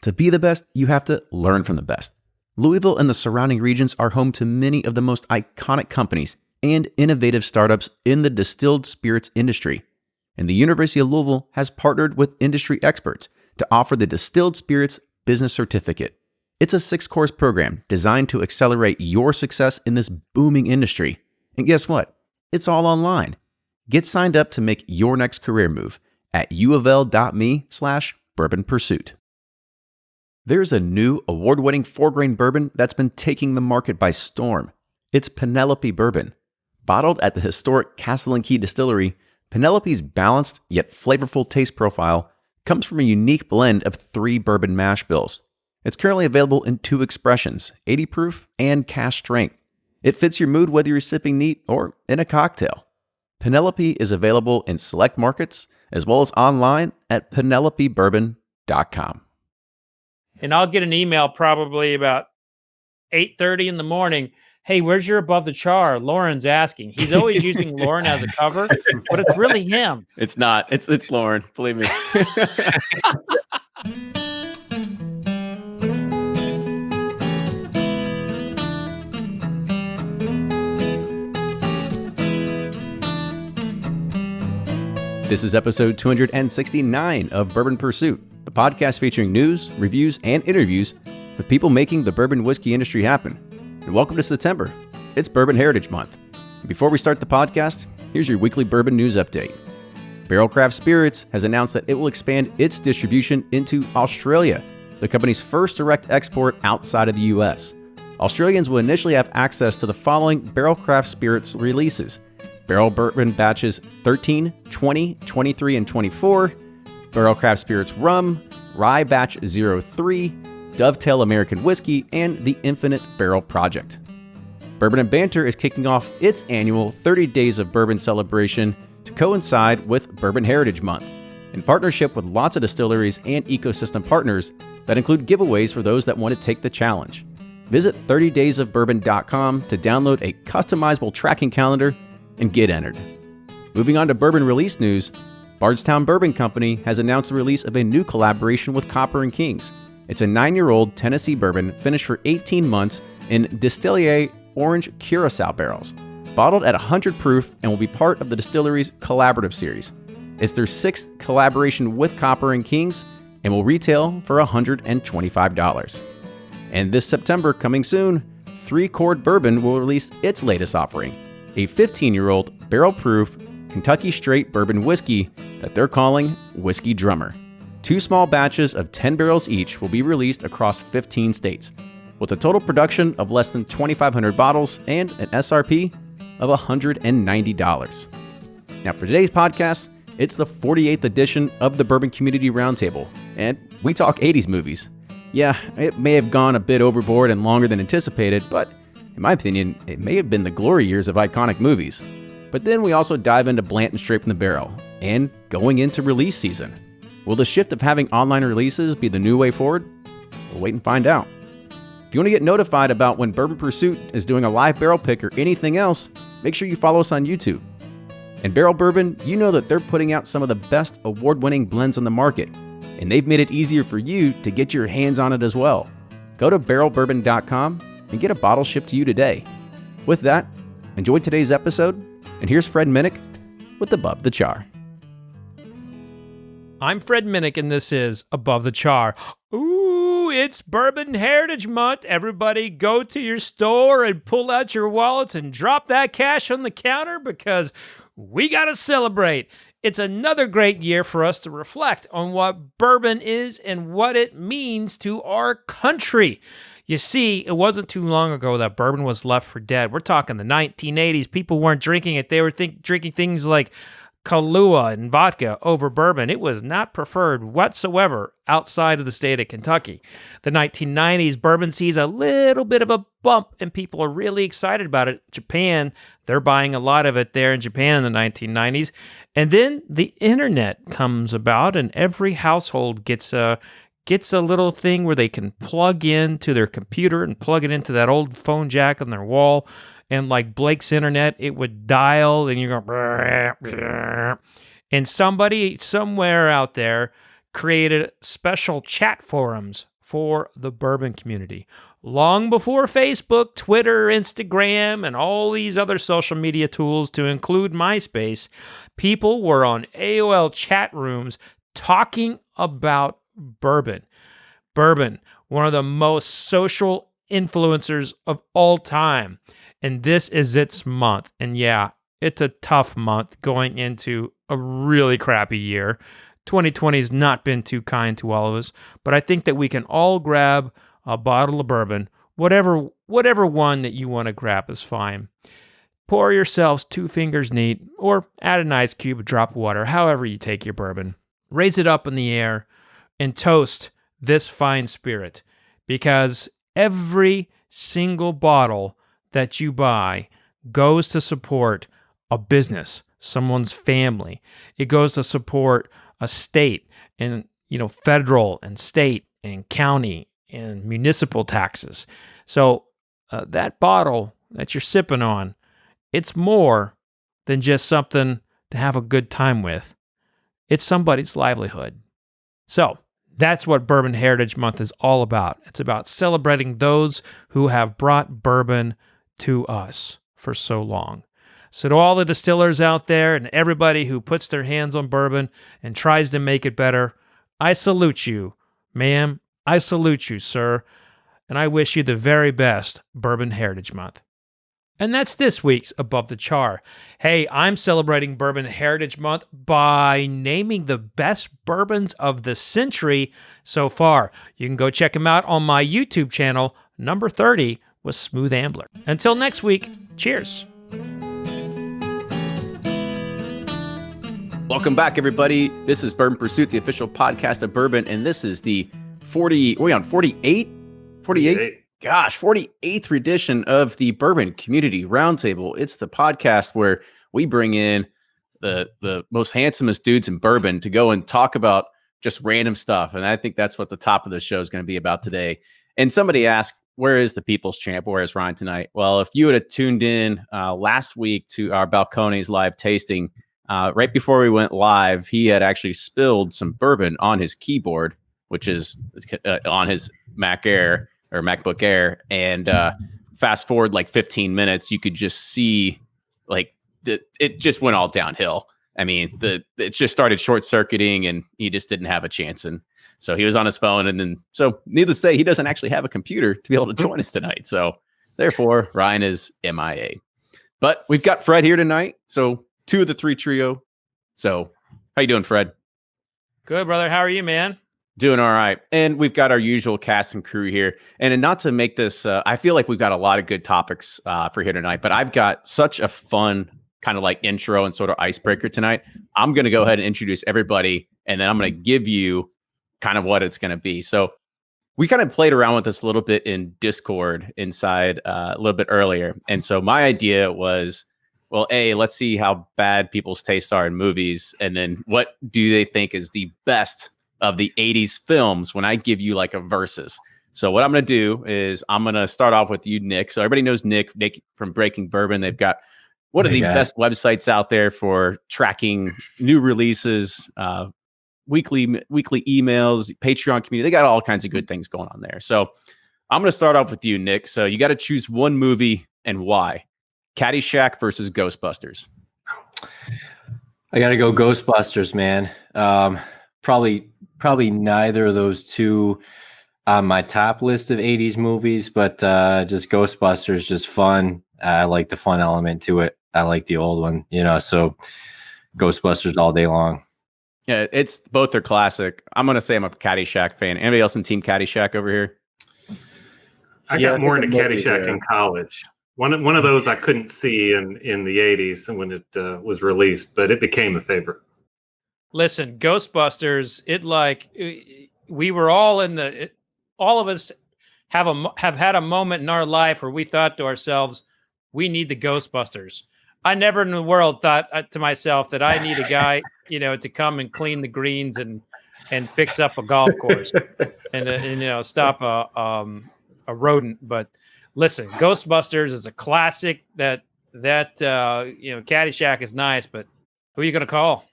To be the best, you have to learn from the best. Louisville and the surrounding regions are home to many of the most iconic companies and innovative startups in the distilled spirits industry. And the University of Louisville has partnered with industry experts to offer the Distilled Spirits Business Certificate. It's a 6-course program designed to accelerate your success in this booming industry. And guess what? It's all online. Get signed up to make your next career move at uofl.me/bourbon pursuit. There's a new award-winning 4-grain bourbon that's been taking the market by storm. It's Penelope Bourbon. Bottled at the historic Castle and Key Distillery, Penelope's balanced yet flavorful taste profile comes from a unique blend of 3 bourbon mash bills. It's currently available in 2 expressions, 80 proof and cask strength. It fits your mood whether you're sipping neat or in a cocktail. Penelope is available in select markets as well as online at penelopebourbon.com. And I'll get an email probably about 8:30 in the morning. Hey, where's your Above the Char? Lauren's asking. He's always using Lauren as a cover, but it's really him. It's not. It's Lauren. Believe me. This is episode 269 of Bourbon Pursuit, the podcast featuring news, reviews, and interviews with people making the bourbon whiskey industry happen. And welcome to September. It's Bourbon Heritage Month. And before we start the podcast, here's your weekly bourbon news update. Barrel Craft Spirits has announced that it will expand its distribution into Australia, the company's first direct export outside of the U.S. Australians will initially have access to the following Barrel Craft Spirits releases: Barrel Bourbon Batches 13, 20, 23, and 24, Barrel Craft Spirits Rum, Rye Batch 03, Dovetail American Whiskey, and the Infinite Barrel Project. Bourbon and Banter is kicking off its annual 30 Days of Bourbon celebration to coincide with Bourbon Heritage Month, in partnership with lots of distilleries and ecosystem partners that include giveaways for those that want to take the challenge. Visit 30daysofbourbon.com to download a customizable tracking calendar and get entered. Moving on to Bourbon Release news, Bardstown Bourbon Company has announced the release of a new collaboration with Copper & Kings. It's a 9-year-old Tennessee bourbon finished for 18 months in Distillery Orange Curacao barrels, bottled at 100 proof, and will be part of the distillery's collaborative series. It's their 6th collaboration with Copper & Kings and will retail for $125. And this September, coming soon, 3 Chord Bourbon will release its latest offering, a 15-year-old barrel-proof Kentucky straight bourbon whiskey that they're calling Whiskey Drummer. 2 small batches of 10 barrels each will be released across 15 states, with a total production of less than 2,500 bottles and an SRP of $190. Now for today's podcast, it's the 48th edition of the Bourbon Community Roundtable, and we talk 80s movies. Yeah, it may have gone a bit overboard and longer than anticipated, but in my opinion, it may have been the glory years of iconic movies. But then we also dive into Blanton straight from the barrel, and going into release season. Will the shift of having online releases be the new way forward? We'll wait and find out. If you want to get notified about when Bourbon Pursuit is doing a live barrel pick or anything else, make sure you follow us on YouTube. And Barrel Bourbon, you know that they're putting out some of the best award-winning blends on the market, and they've made it easier for you to get your hands on it as well. Go to barrelbourbon.com and get a bottle shipped to you today. With that, enjoy today's episode, and here's Fred Minnick with Above the Char. I'm Fred Minnick, and this is Above the Char. Ooh, it's Bourbon Heritage Month. Everybody go to your store and pull out your wallets and drop that cash on the counter because we got to celebrate. It's another great year for us to reflect on what bourbon is and what it means to our country. You see, it wasn't too long ago that bourbon was left for dead. We're talking the 1980s. People weren't drinking it. They were drinking things like Kahlua and vodka over bourbon. It was not preferred whatsoever outside of the state of Kentucky. The 1990s, bourbon sees a little bit of a bump, and people are really excited about it. Japan, they're buying a lot of it there in Japan in the 1990s. And then the internet comes about, and every household gets a little thing where they can plug into their computer and plug it into that old phone jack on their wall. And like Blake's internet, it would dial and you go, brr, brr. And somebody somewhere out there created special chat forums for the bourbon community. Long before Facebook, Twitter, Instagram, and all these other social media tools, to include MySpace, people were on AOL chat rooms talking about bourbon. Bourbon, one of the most social influencers of all time. And this is its month. And yeah, it's a tough month going into a really crappy year. 2020 has not been too kind to all of us, but I think that we can all grab a bottle of bourbon, whatever one that you want to grab is fine. Pour yourselves 2 fingers neat, or add an ice cube, a drop of water, however you take your bourbon. Raise it up in the air and toast this fine spirit, because every single bottle that you buy goes to support a business, someone's family. It goes to support a state, and federal and state and county and municipal taxes. So that bottle that you're sipping on, it's more than just something to have a good time with. It's somebody's livelihood. So that's what Bourbon Heritage Month is all about. It's about celebrating those who have brought bourbon to us for so long. So to all the distillers out there and everybody who puts their hands on bourbon and tries to make it better, I salute you, ma'am. I salute you, sir. And I wish you the very best Bourbon Heritage Month. And that's this week's Above the Char. Hey, I'm celebrating Bourbon Heritage Month by naming the best bourbons of the century so far. You can go check them out on my YouTube channel, number 30 with Smooth Ambler. Until next week, cheers. Welcome back, everybody. This is Bourbon Pursuit, the official podcast of bourbon, and this is the 48? 48? Gosh, 48th edition of the Bourbon Community Roundtable. It's the podcast where we bring in the most handsomest dudes in bourbon to go and talk about just random stuff, and I think that's what the top of the show is going to be about today. And somebody asked, where is the People's Champ? Where is Ryan tonight? Well, if you would have tuned in last week to our Balcones live tasting, right before we went live, he had actually spilled some bourbon on his keyboard, which is on his Mac Air or MacBook Air. And fast forward like 15 minutes, you could just see like it just went all downhill. I mean, it just started short circuiting and he just didn't have a chance. And so he was on his phone. And then, so needless to say, he doesn't actually have a computer to be able to join us tonight. So therefore, Ryan is MIA. But we've got Fred here tonight. So 2 of the 3 trio. So how you doing, Fred? Good, brother. How are you, man? Doing all right. And we've got our usual cast and crew here. And not to make this, I feel like we've got a lot of good topics for here tonight, but I've got such a fun kind of like intro and sort of icebreaker tonight. I'm going to go ahead and introduce everybody, and then I'm going to give you kind of what it's going to be. So we kind of played around with this a little bit in Discord inside a little bit earlier. And so my idea was, well, let's see how bad people's tastes are in movies. And then what do they think is the best of the 80s films when I give you like a versus. So what I'm going to do is I'm going to start off with you, Nick. So everybody knows Nick from Breaking Bourbon. They've got one of the best websites out there for tracking new releases, weekly emails, Patreon community. They got all kinds of good things going on there. So I'm going to start off with you, Nick. So you got to choose one movie and why. Caddyshack versus Ghostbusters. I got to go Ghostbusters, man. Probably neither of those two on my top list of 80s movies, but just Ghostbusters, just fun. I like the fun element to it. I like the old one, so Ghostbusters all day long. Yeah, it's both are classic. I'm going to say I'm a Caddyshack fan. Anybody else in Team Caddyshack over here? I got more into Caddyshack in college. One of those I couldn't see in the 80s when it was released, but it became a favorite. Listen, Ghostbusters, we were all all of us have had a moment in our life where we thought to ourselves, we need the Ghostbusters. I never in the world thought to myself that I need a guy, to come and clean the greens and fix up a golf course and stop a rodent. But listen, Ghostbusters is a classic. That Caddyshack is nice, but who are you going to call?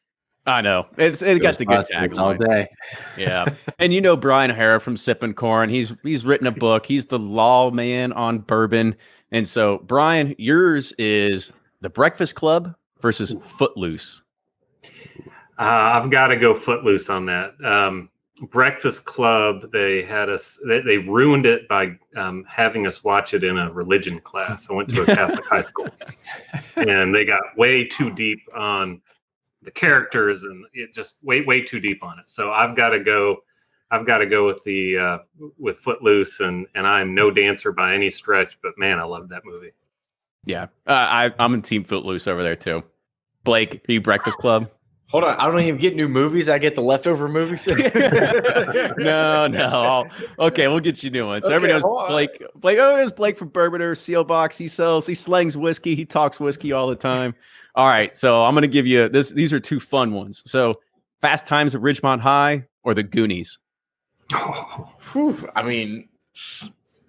I know. It got the good Ghostbusters all tagline. day. Yeah. And you know Brian O'Hara from Sippin' Corn. He's written a book. He's the law man on bourbon. And so, Brian, yours is The Breakfast Club versus Footloose. I've got to go Footloose on that. Breakfast Club, they ruined it by having us watch it in a religion class. I went to a Catholic high school, and they got way too deep on the characters, and it just way too deep on it. So I've got to go with Footloose, and I'm no dancer by any stretch, but man, I love that movie. Yeah. I'm in Team Footloose over there too. Blake, are you Breakfast Club? Hold on, I don't even get new movies. I get the leftover movies. No. Okay, we'll get you new ones. So everybody knows Blake. It is Blake from Bourboner, Seal Box. He slangs whiskey. He talks whiskey all the time. All right, so I'm going to give you this. These are two fun ones. So Fast Times at Ridgemont High or the Goonies? I mean,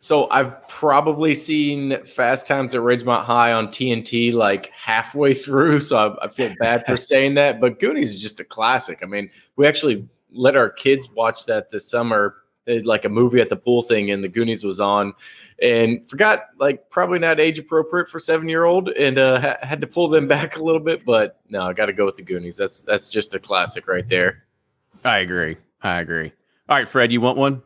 so I've probably seen Fast Times at Ridgemont High on TNT like halfway through, so I feel bad for saying that. But Goonies is just a classic. I mean, we actually let our kids watch that this summer. It's like a movie at the pool thing, and the Goonies was on, and forgot like probably not age appropriate for 7-year-old, and had to pull them back a little bit. But no, I got to go with the Goonies. That's just a classic right there. I agree. All right, Fred, you want one?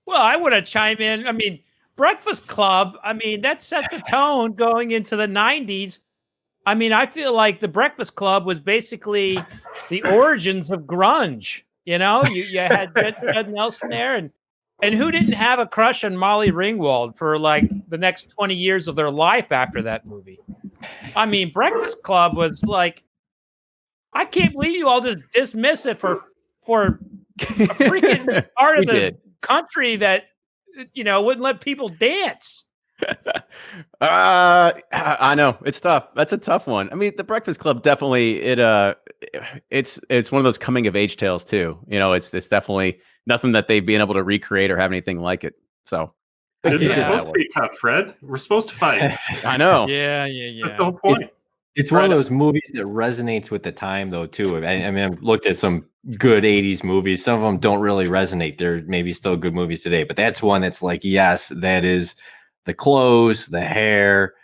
Well, I want to chime in. I mean, Breakfast Club, I mean, that set the tone going into the 90s. I mean, I feel like the Breakfast Club was basically the origins of grunge. You know, you had Judd Nelson there, and who didn't have a crush on Molly Ringwald for like the next 20 years of their life after that movie? I mean, Breakfast Club was like, I can't believe you all just dismiss it for a freaking part of the country that, you know, wouldn't let people dance. I know it's tough. That's a tough one. I mean, the Breakfast Club definitely it's one of those coming of age tales too. You know, it's definitely nothing that they've been able to recreate or have anything like it. So it's supposed to be tough, Fred. We're supposed to fight. I know. Yeah. That's the whole point. It's one of those movies that resonates with the time, though, too. I mean, I've looked at some good 80s movies. Some of them don't really resonate. They're maybe still good movies today, but that's one that's like, yes, that is the clothes, the hair,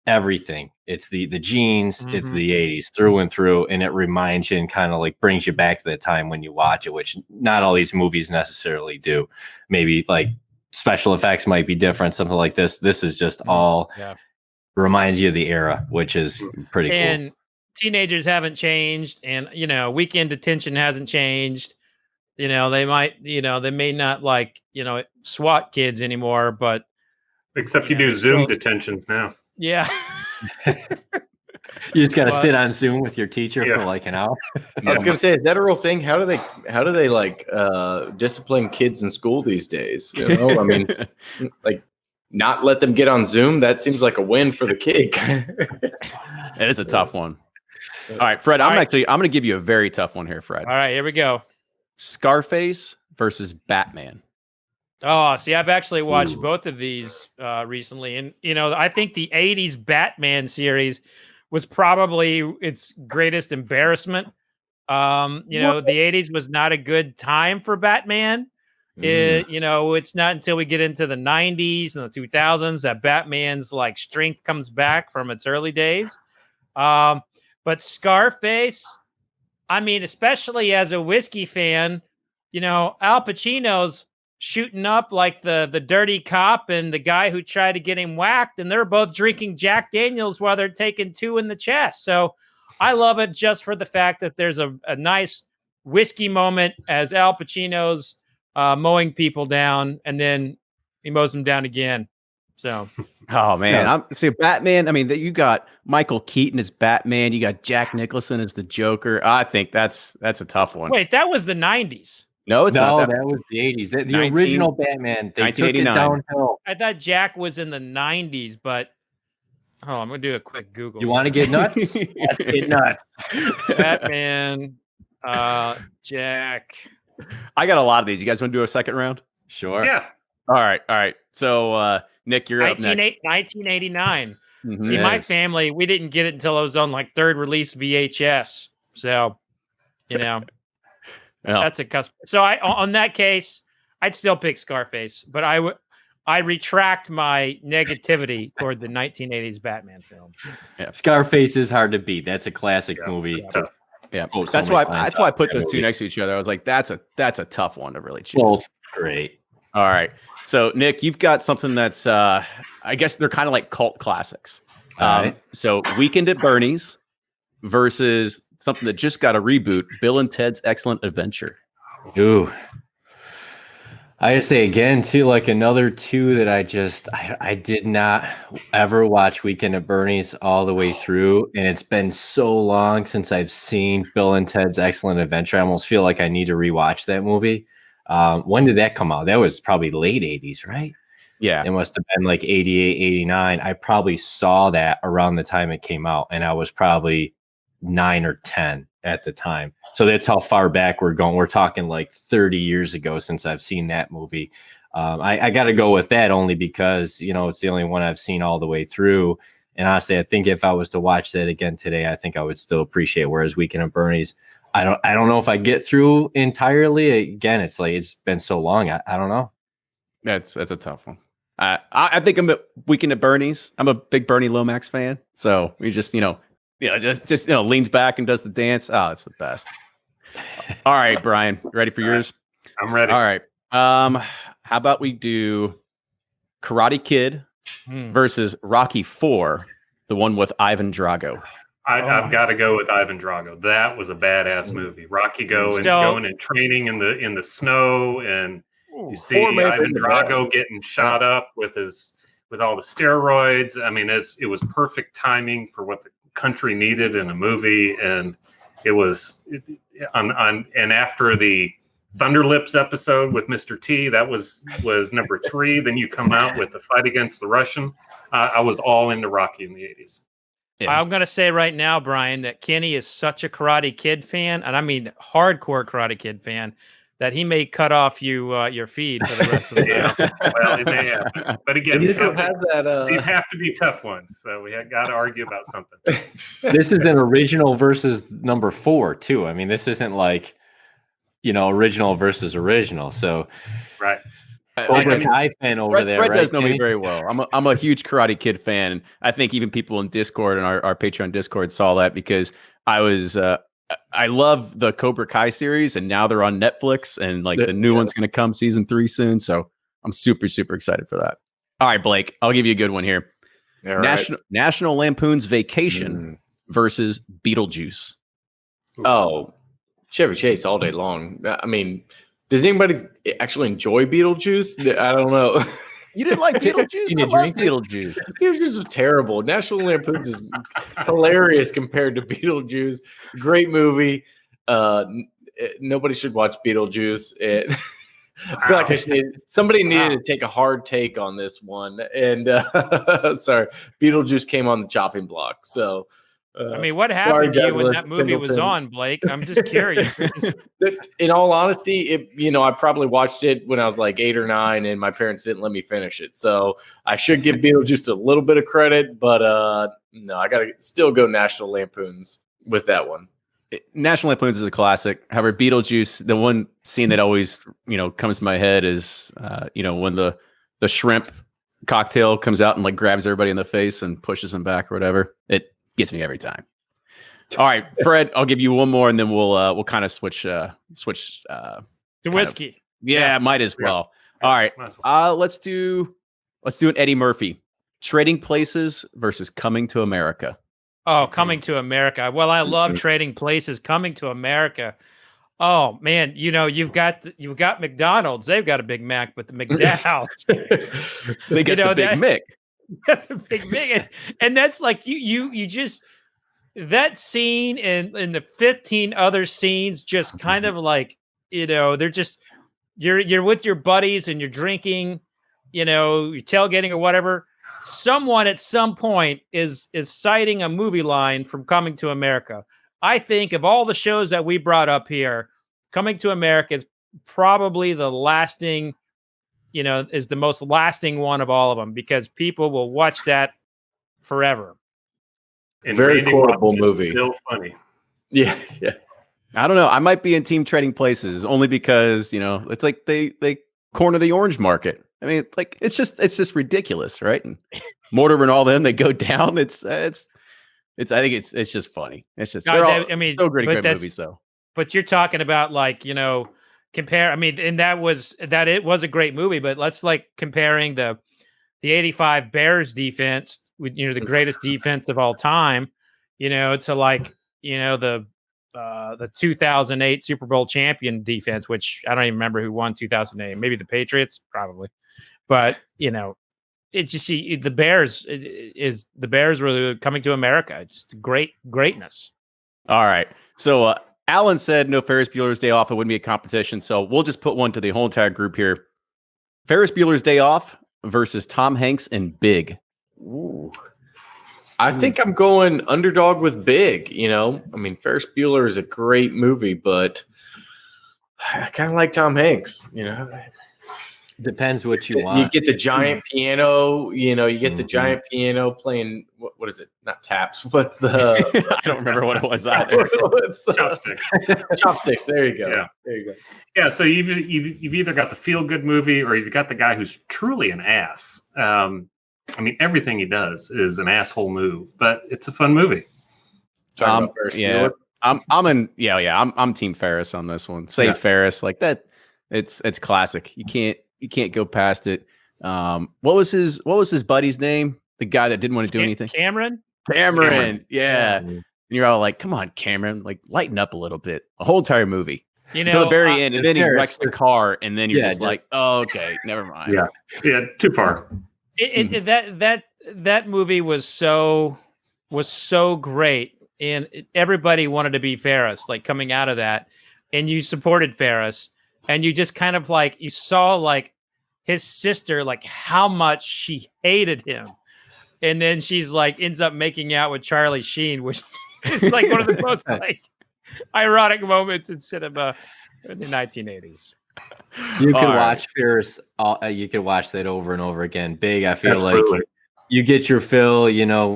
everything. It's the jeans, it's the 80s through and through, and it reminds you and kind of like brings you back to the time when you watch it, which not all these movies necessarily do. Maybe like special effects might be different, something like this. This is just all... Yeah. Reminds you of the era, which is pretty cool. And teenagers haven't changed, and you know, weekend detention hasn't changed. You know, they may not like, you know, SWAT kids anymore, but except you do Zoom detentions now. Yeah. You just got to sit on Zoom with your teacher for like an hour. I was gonna say, is that a real thing? How do they like discipline kids in school these days? You know, I mean, like, not let them get on Zoom. That seems like a win for the kid. It is a tough one. All right, Fred, I'm going to give you a very tough one here, Fred. All right, here we go. Scarface versus Batman. Oh, see, I've actually watched both of these recently. And, you know, I think the 80s Batman series was probably its greatest embarrassment. You know, the 80s was not a good time for Batman. You know, it's not until we get into the 90s and the 2000s that Batman's like strength comes back from its early days. But Scarface, I mean, especially as a whiskey fan, you know, Al Pacino's shooting up like the dirty cop and the guy who tried to get him whacked, and they're both drinking Jack Daniels while they're taking two in the chest. So I love it just for the fact that there's a nice whiskey moment as Al Pacino's mowing people down, and then he mows them down again. So, oh man, see Batman. I mean, you got Michael Keaton as Batman. You got Jack Nicholson as the Joker. I think that's a tough one. Wait, that was the 90s. No, it's not. That was the 80s. The original Batman. They took it downhill. I thought Jack was in the 90s, but I'm gonna do a quick Google. You want to get nuts? Let's get nuts. Batman, Jack. I got a lot of these. You guys want to do a second round? Sure. Yeah. All right. So, Nick, you're up next. 1989. See, my family, we didn't get it until it was on like third release VHS. So Yeah. Well, That's a cusp. So on that case, I'd still pick Scarface, but I retract my negativity toward the 1980s Batman film. Scarface is hard to beat. That's a classic Yeah, movie. it's tough. yeah. Oh, so That's many why. lines That's why I off put that those two movie. next to each other. I was like, that's a tough one to really choose. Both great. All right. So Nick, you've got something that's I guess they're kind of like cult classics. All right. So Weekend at Bernie's versus something that just got a reboot, Bill and Ted's Excellent Adventure. Ooh. I just say again too, like another two that I did not ever watch Weekend at Bernie's all the way through, and it's been so long since I've seen Bill and Ted's Excellent Adventure. I almost feel like I need to rewatch that movie. When did that come out? That was probably late 80s, right? Yeah. It must have been like 88, 89. I probably saw that around the time it came out, and I was probably 9 or 10 at the time. So that's how far back we're going. We're talking like 30 years ago since I've seen that movie. I got to go with that only because, it's the only one I've seen all the way through. And honestly, I think if I was to watch that again today, I think I would still appreciate it. Whereas Weekend at Bernie's, I don't know if I get through entirely. Again, it's been so long. I don't know. That's a tough one. I think I'm a Weekend at Bernie's. I'm a big Bernie Lomax fan. So we just, just leans back and does the dance. Oh, it's the best. All right, Brian, ready for yours? I'm ready. All right. How about we do Karate Kid versus Rocky IV, the one with Ivan Drago? I've got to go with Ivan Drago. That was a badass movie. Rocky going and training in the snow, and you see Ivan Drago getting shot up with all the steroids. I mean, it was perfect timing for what the country needed in a movie, and it was and after the Thunderlips episode with Mr. T, that was number 3. Then you come out with the fight against the Russian. I was all into Rocky in the 80s. Yeah. I'm going to say right now, Brian, that Kenny is such a Karate Kid fan, and I mean hardcore Karate Kid fan, that he may cut off your feed for the rest of the day. Well, he may have. But again, these have to be tough ones, so we got to argue about something. This is an original versus number 4 too. I mean, this isn't like, original versus original. So, right. Cobra Kai fan over there. Fred right, does know Kenny? me very well. I'm a huge Karate Kid fan. And I think even people in Discord and our Patreon Discord saw that because I love the Cobra Kai series, and now they're on Netflix, and the new one's going to come season 3 soon. So I'm super, super excited for that. All right, Blake, I'll give you a good one here. National Lampoon's Vacation versus Beetlejuice. Oh, Chevy Chase all day long. I mean, does anybody actually enjoy Beetlejuice? I don't know. You didn't like Beetlejuice? Can you drink Beetlejuice? Beetlejuice was terrible. National Lampoon's is hilarious compared to Beetlejuice. Great movie. Nobody should watch Beetlejuice. I feel like somebody needed to take a hard take on this one. And sorry, Beetlejuice came on the chopping block. So, I mean, what happened to you when that movie was on, Blake? I'm just curious. In all honesty, I probably watched it when I was like 8 or 9, and my parents didn't let me finish it. So I should give Beetlejuice a little bit of credit, but no, I got to still go National Lampoons with that one. National Lampoons is a classic. However, Beetlejuice, the one scene that always comes to my head is when the shrimp cocktail comes out and grabs everybody in the face and pushes them back or whatever. It gets me every time. All right, Fred, I'll give you one more, and then we'll kind of switch to whiskey. Might as well. All right, let's do an Eddie Murphy. Trading Places versus Coming to America. Oh, Coming to America. Well, I love Trading Places. Coming to America. Oh man, you've got McDonald's. They've got a Big Mac, but the McDowell's they got the Big Mick. That's a Big Mick, and that's like you just that scene and the 15 other scenes just kind of they're just you're with your buddies and you're drinking, you're tailgating or whatever. Someone at some point is citing a movie line from Coming to America. I think of all the shows that we brought up here, Coming to America is probably the lasting, is the most lasting one of all of them because people will watch that forever. And very Randy quotable Moss is movie. Still funny. Yeah. I don't know. I might be in team trading places only because, it's like they corner the orange market. I mean, like it's just ridiculous, right? And Mortimer and all them, they go down. I think it's just funny. It's just so great movies though. But you're talking about like, compare. I mean, and it was a great movie, but let's like comparing the 85 Bears defense with, the greatest defense of all time, to like, the 2008 Super Bowl champion defense, which I don't even remember who won 2008. Maybe the Patriots, probably. But, it's just the Bears the Bears were coming to America. It's greatness. All right. So Alan said no Ferris Bueller's Day Off. It wouldn't be a competition. So we'll just put one to the whole entire group here. Ferris Bueller's Day Off versus Tom Hanks and Big. Ooh. I think I'm going underdog with Big. I mean, Ferris Bueller is a great movie, but I kind of like Tom Hanks. Depends what you want. You get the giant piano. You get the giant piano playing. What is it? Not taps. What's the? I don't remember what it was either. Chopsticks. Chopsticks. There you go. Yeah. There you go. Yeah. So you've either got the feel good movie or you've got the guy who's truly an ass. I mean, everything he does is an asshole move, but it's a fun movie. Yeah, I'm Team Ferris on this one. Save Ferris like that. It's classic. You can't go past it. What was his buddy's name? The guy that didn't want to do anything. Cameron. Yeah. And you're all like, come on, Cameron, like lighten up a little bit. A whole entire movie. Until the very end, and then he wrecks the car, and then you're just like, oh, okay, never mind. Yeah, too far. That movie was so great, and everybody wanted to be Ferris, like coming out of that, and you supported Ferris, and you just kind of like you saw like his sister, like how much she hated him, and then she's like ends up making out with Charlie Sheen, which is like one of the most like ironic moments in cinema in the 1980s. You could watch Ferris. You could watch that over and over again. Big. I feel like you get your fill.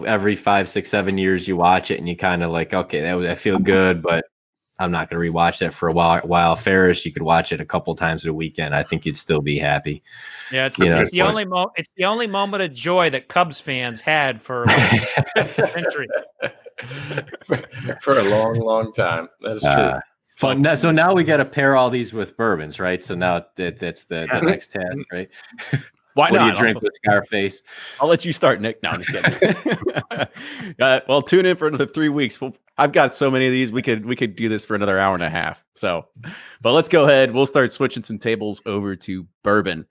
Every 5, 6, 7 years you watch it, and you kind of like, okay, I feel good, but I'm not going to rewatch that for a while. Ferris, you could watch it a couple times a weekend. I think you'd still be happy. Yeah, it's the only moment of joy that Cubs fans had for a century. For a long, long time. That is true. Fun. So now we got to pair all these with bourbons, right? So now that's the next tab, right? Why not? What do you drink with Scarface? I'll let you start, Nick. No, I'm just kidding. Well, tune in for another 3 weeks. I've got so many of these. We could do this for another hour and a half. So, but let's go ahead. We'll start switching some tables over to bourbon.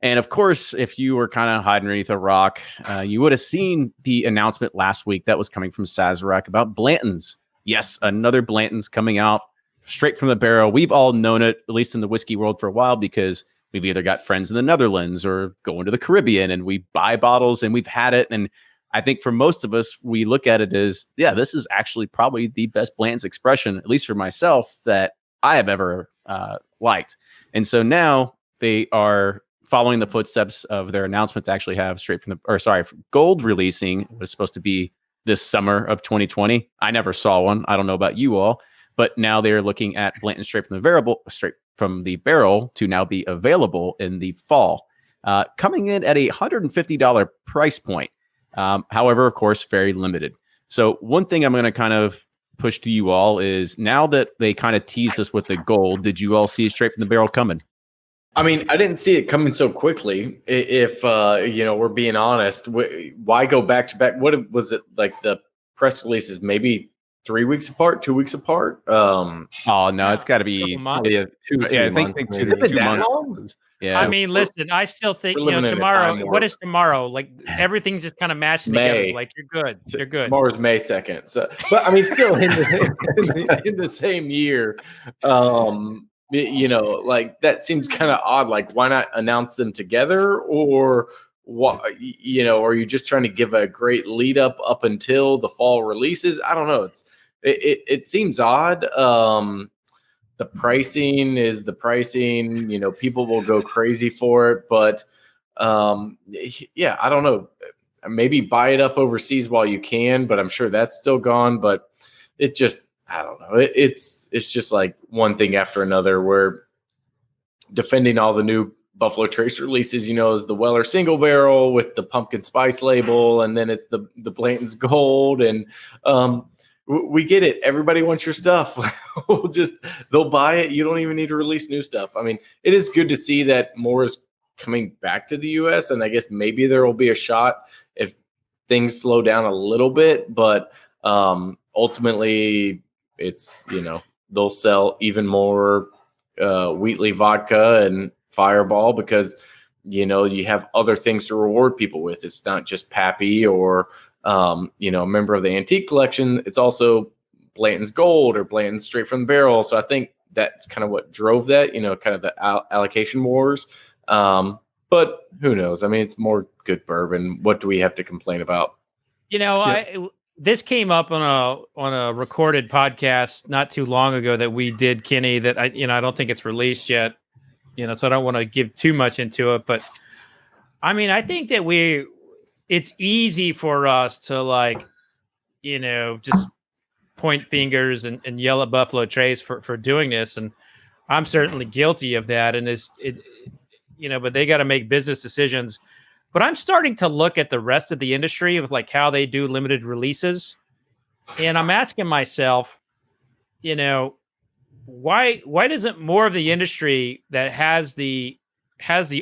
And of course, if you were kind of hiding underneath a rock, you would have seen the announcement last week that was coming from Sazerac about Blanton's. Yes, another Blanton's coming out straight from the barrel. We've all known it, at least in the whiskey world, for a while because we've either got friends in the Netherlands or going to the Caribbean and we buy bottles and we've had it. And I think for most of us, we look at it as, yeah, this is actually probably the best Blanton's expression, at least for myself, that I have ever liked. And so now they are following the footsteps of their announcement to actually have Gold releasing. It was supposed to be this summer of 2020. I never saw one. I don't know about you all, but now they're looking at Blanton straight from the barrel to now be available in the fall, coming in at a $150 price point. However, of course, very limited. So one thing I'm going to kind of push to you all is now that they kind of teased us with the Gold, did you all see straight from the barrel coming? I mean, I didn't see it coming so quickly. If we're being honest, why go back to back? What was it like? The press releases maybe 3 weeks apart, 2 weeks apart. Oh no, it's got to be probably 2 months. Yeah. I mean, listen, I still think tomorrow. What is tomorrow? Like everything's just kind of matching together. Like you're good. You're good. Tomorrow's May 2nd. So, but I mean, still in the same year. Like that seems kind of odd. Like, why not announce them together, or what? Are you just trying to give a great lead up until the fall releases? I don't know. It seems odd. The pricing is the pricing. People will go crazy for it, but I don't know. Maybe buy it up overseas while you can, but I'm sure that's still gone. But it just, I don't know. It's just like one thing after another. We're defending all the new Buffalo Trace releases, is the Weller single barrel with the pumpkin spice label, and then it's the Blanton's Gold, and we get it. Everybody wants your stuff. They'll buy it. You don't even need to release new stuff. I mean, it is good to see that more is coming back to the U.S., and I guess maybe there will be a shot if things slow down a little bit, but ultimately it's, they'll sell even more Wheatley vodka and Fireball because, you have other things to reward people with. It's not just Pappy or, a member of the antique collection. It's also Blanton's Gold or Blanton's Straight from the Barrel. So I think that's kind of what drove that, kind of the allocation wars. But who knows? I mean, it's more good bourbon. What do we have to complain about? This came up on a recorded podcast not too long ago that we did, Kenny, that I don't think it's released yet, so I don't want to give too much into it, but I mean, I think that it's easy for us to just point fingers and yell at Buffalo Trace for doing this. And I'm certainly guilty of that. And but they got to make business decisions. But I'm starting to look at the rest of the industry with how they do limited releases. And I'm asking myself, why doesn't more of the industry that has the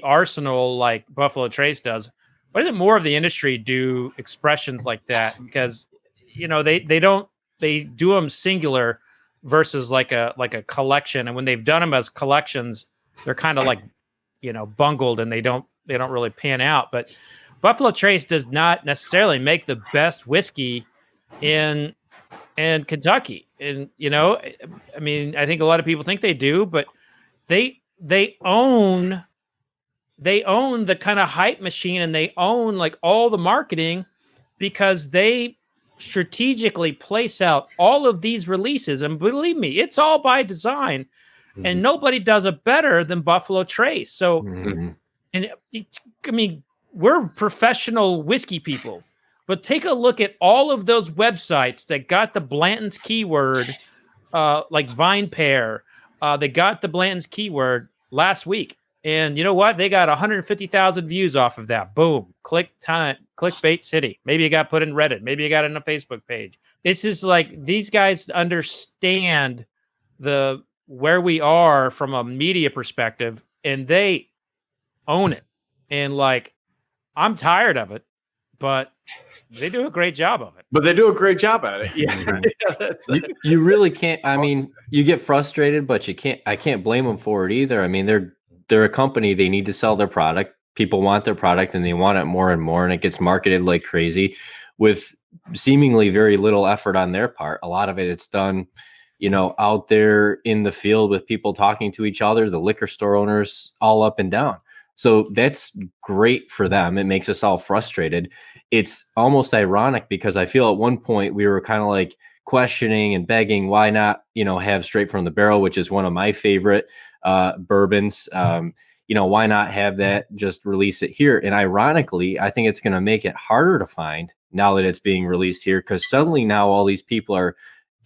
arsenal like Buffalo Trace does, why doesn't more of the industry do expressions like that? Because, they do them singular versus like a collection. And when they've done them as collections, they're kind of bungled and they don't really pan out. But Buffalo Trace does not necessarily make the best whiskey in Kentucky. And, I mean, I think a lot of people think they do, but they own the kind of hype machine, and they own all the marketing because they strategically place out all of these releases. And believe me, it's all by design, and nobody does it better than Buffalo Trace. So, and I mean, we're professional whiskey people, but take a look at all of those websites that got the Blanton's keyword, like Vine Pair. They got the Blanton's keyword last week. And you know what? They got 150,000 views off of that. Boom. Clickbait city. Maybe it got put in Reddit. Maybe it got in a Facebook page. This is these guys understand where we are from a media perspective, and they own it. And I'm tired of it, but they do a great job of it. But they do a great job at it. Yeah. You really can't. I mean, you get frustrated, but I can't blame them for it either. I mean, they're a company. They need to sell their product. People want their product and they want it more and more. And it gets marketed like crazy with seemingly very little effort on their part. A lot of it's done, out there in the field with people talking to each other, the liquor store owners all up and down. So that's great for them. It makes us all frustrated. It's almost ironic because I feel at one point we were kind of questioning and begging, why not, have Straight from the Barrel, which is one of my favorite bourbons. Why not have that, just release it here? And ironically, I think it's going to make it harder to find now that it's being released here, because suddenly now all these people are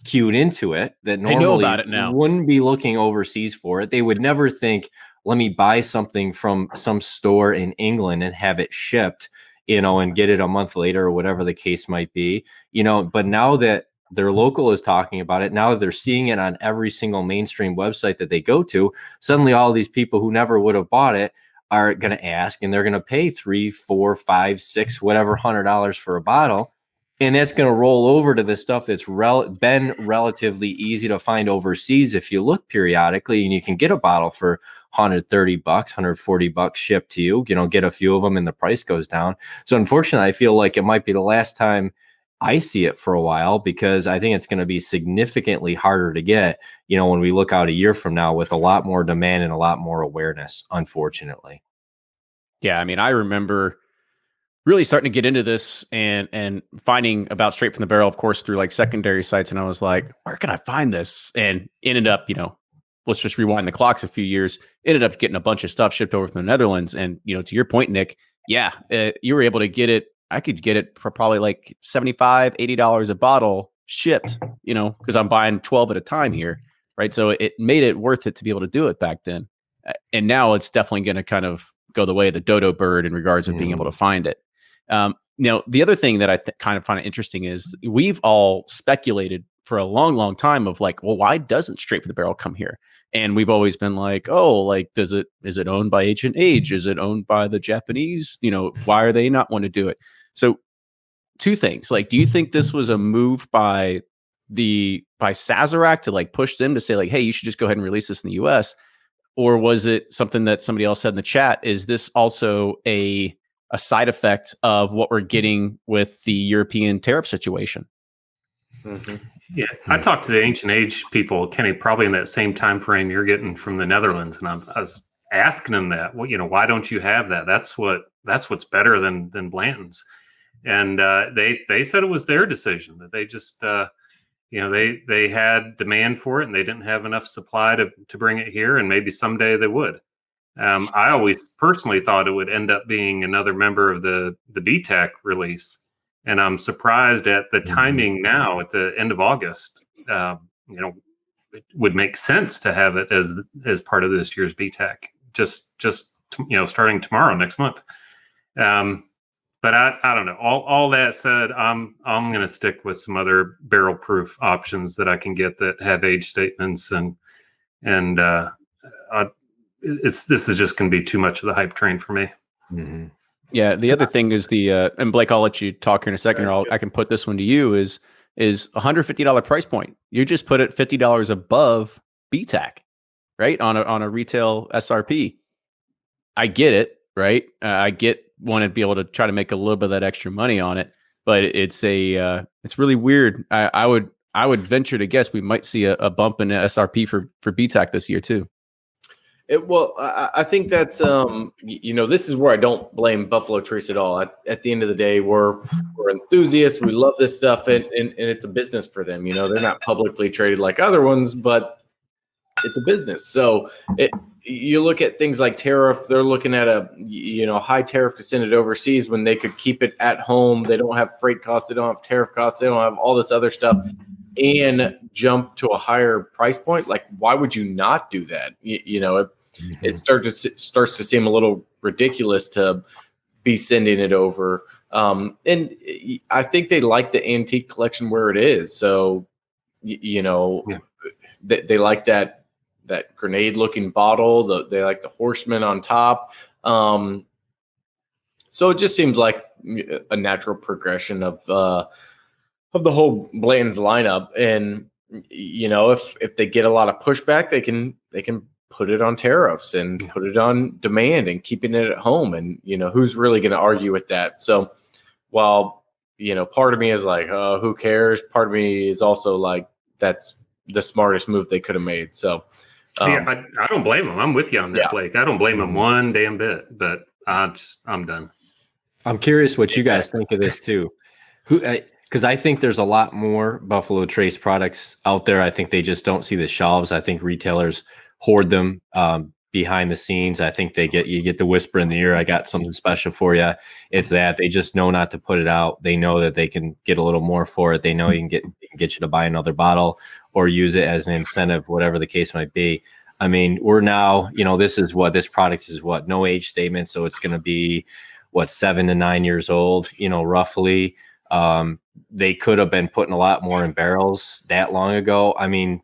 cued into it that normally know about it now. Wouldn't be looking overseas for it. They would never think, let me buy something from some store in England and have it shipped, and get it a month later or whatever the case might be, but now that their local is talking about it, now that they're seeing it on every single mainstream website that they go to, suddenly all these people who never would have bought it are going to ask, and they're going to pay $3, $4, $5, $6, whatever $100 for a bottle. And that's going to roll over to the stuff that's been relatively easy to find overseas if you look periodically, and you can get a bottle for $130, $140 shipped to you, get a few of them and the price goes down. So unfortunately, I feel like it might be the last time I see it for a while, because I think it's going to be significantly harder to get, when we look out a year from now with a lot more demand and a lot more awareness, unfortunately. Yeah. I mean, I remember really starting to get into this and finding about Straight from the Barrel, of course, through secondary sites. And I was like, where can I find this? And ended up, let's just rewind the clocks a few years, ended up getting a bunch of stuff shipped over from the Netherlands. And, to your point, Nick, yeah, you were able to get it. I could get it for probably $75, $80 a bottle shipped, because I'm buying 12 at a time here, right? So it made it worth it to be able to do it back then. And now it's definitely going to kind of go the way of the dodo bird in regards of being able to find it. The other thing that I kind of find it interesting is we've all speculated for a long, long time of like, well, why doesn't Straight for the Barrel come here? And we've always been like, oh, like, is it owned by Agent Age? Is it owned by the Japanese? Why are they not want to do it? So two things, like, do you think this was a move by Sazerac to like push them to say like, hey, you should just go ahead and release this in the US? Or was it something that somebody else said in the chat? Is this also a side effect of what we're getting with the European tariff situation? Mm-hmm. Yeah, I talked to the Ancient Age people, Kenny, probably in that same time frame you're getting from the Netherlands, and I was asking them that. Well, why don't you have that? That's what's better than Blanton's, and they said it was their decision, that they just they had demand for it and they didn't have enough supply to bring it here, and maybe someday they would. I always personally thought it would end up being another member of the BTAC release. And I'm surprised at the timing now at the end of August. It would make sense to have it as part of this year's BTAC, just starting tomorrow, next month. But I don't know. All that said, I'm going to stick with some other barrel proof options that I can get that have age statements, and this is just going to be too much of the hype train for me. Mm-hmm. Yeah, the other thing is and Blake, I'll let you talk here in a second, or I can put this one to you, is $150 price point. You just put it $50 above BTAC, right? On a retail SRP. I get it, right? I want to be able to try to make a little bit of that extra money on it, but it's really weird. I would venture to guess we might see a bump in the SRP for BTAC this year too. I think that's this is where I don't blame Buffalo Trace at all. At the end of the day, we're enthusiasts. We love this stuff, and it's a business for them. They're not publicly traded like other ones, but it's a business. So you look at things like tariff. They're looking at a high tariff to send it overseas when they could keep it at home. They don't have freight costs. They don't have tariff costs. They don't have all this other stuff, and jump to a higher price point. Like, why would you not do that? It starts to seem a little ridiculous to be sending it over. And I think they like the antique collection where it is. So, they like that grenade looking bottle. They like the horseman on top. So it just seems like a natural progression of the whole Blanton's lineup. And, if they get a lot of pushback, they can put it on tariffs and put it on demand and keeping it at home. And, who's really going to argue with that? So while, part of me is like, who cares? Part of me is also like, that's the smartest move they could have made. So I don't blame them. I'm with you on that, Blake. I don't blame them one damn bit, but I'm done. I'm curious what you guys think of this too. Because I think there's a lot more Buffalo Trace products out there. I think they just don't see the shelves. I think retailers hoard them behind the scenes. I think you get the whisper in the ear, I got something special for you. It's that they just know not to put it out. They know that they can get a little more for it. They know you can get you to buy another bottle or use it as an incentive, whatever the case might be. I mean, we're now, this product is no age statement. So it's going to be 7 to 9 years old, roughly. They could have been putting a lot more in barrels that long ago. I mean,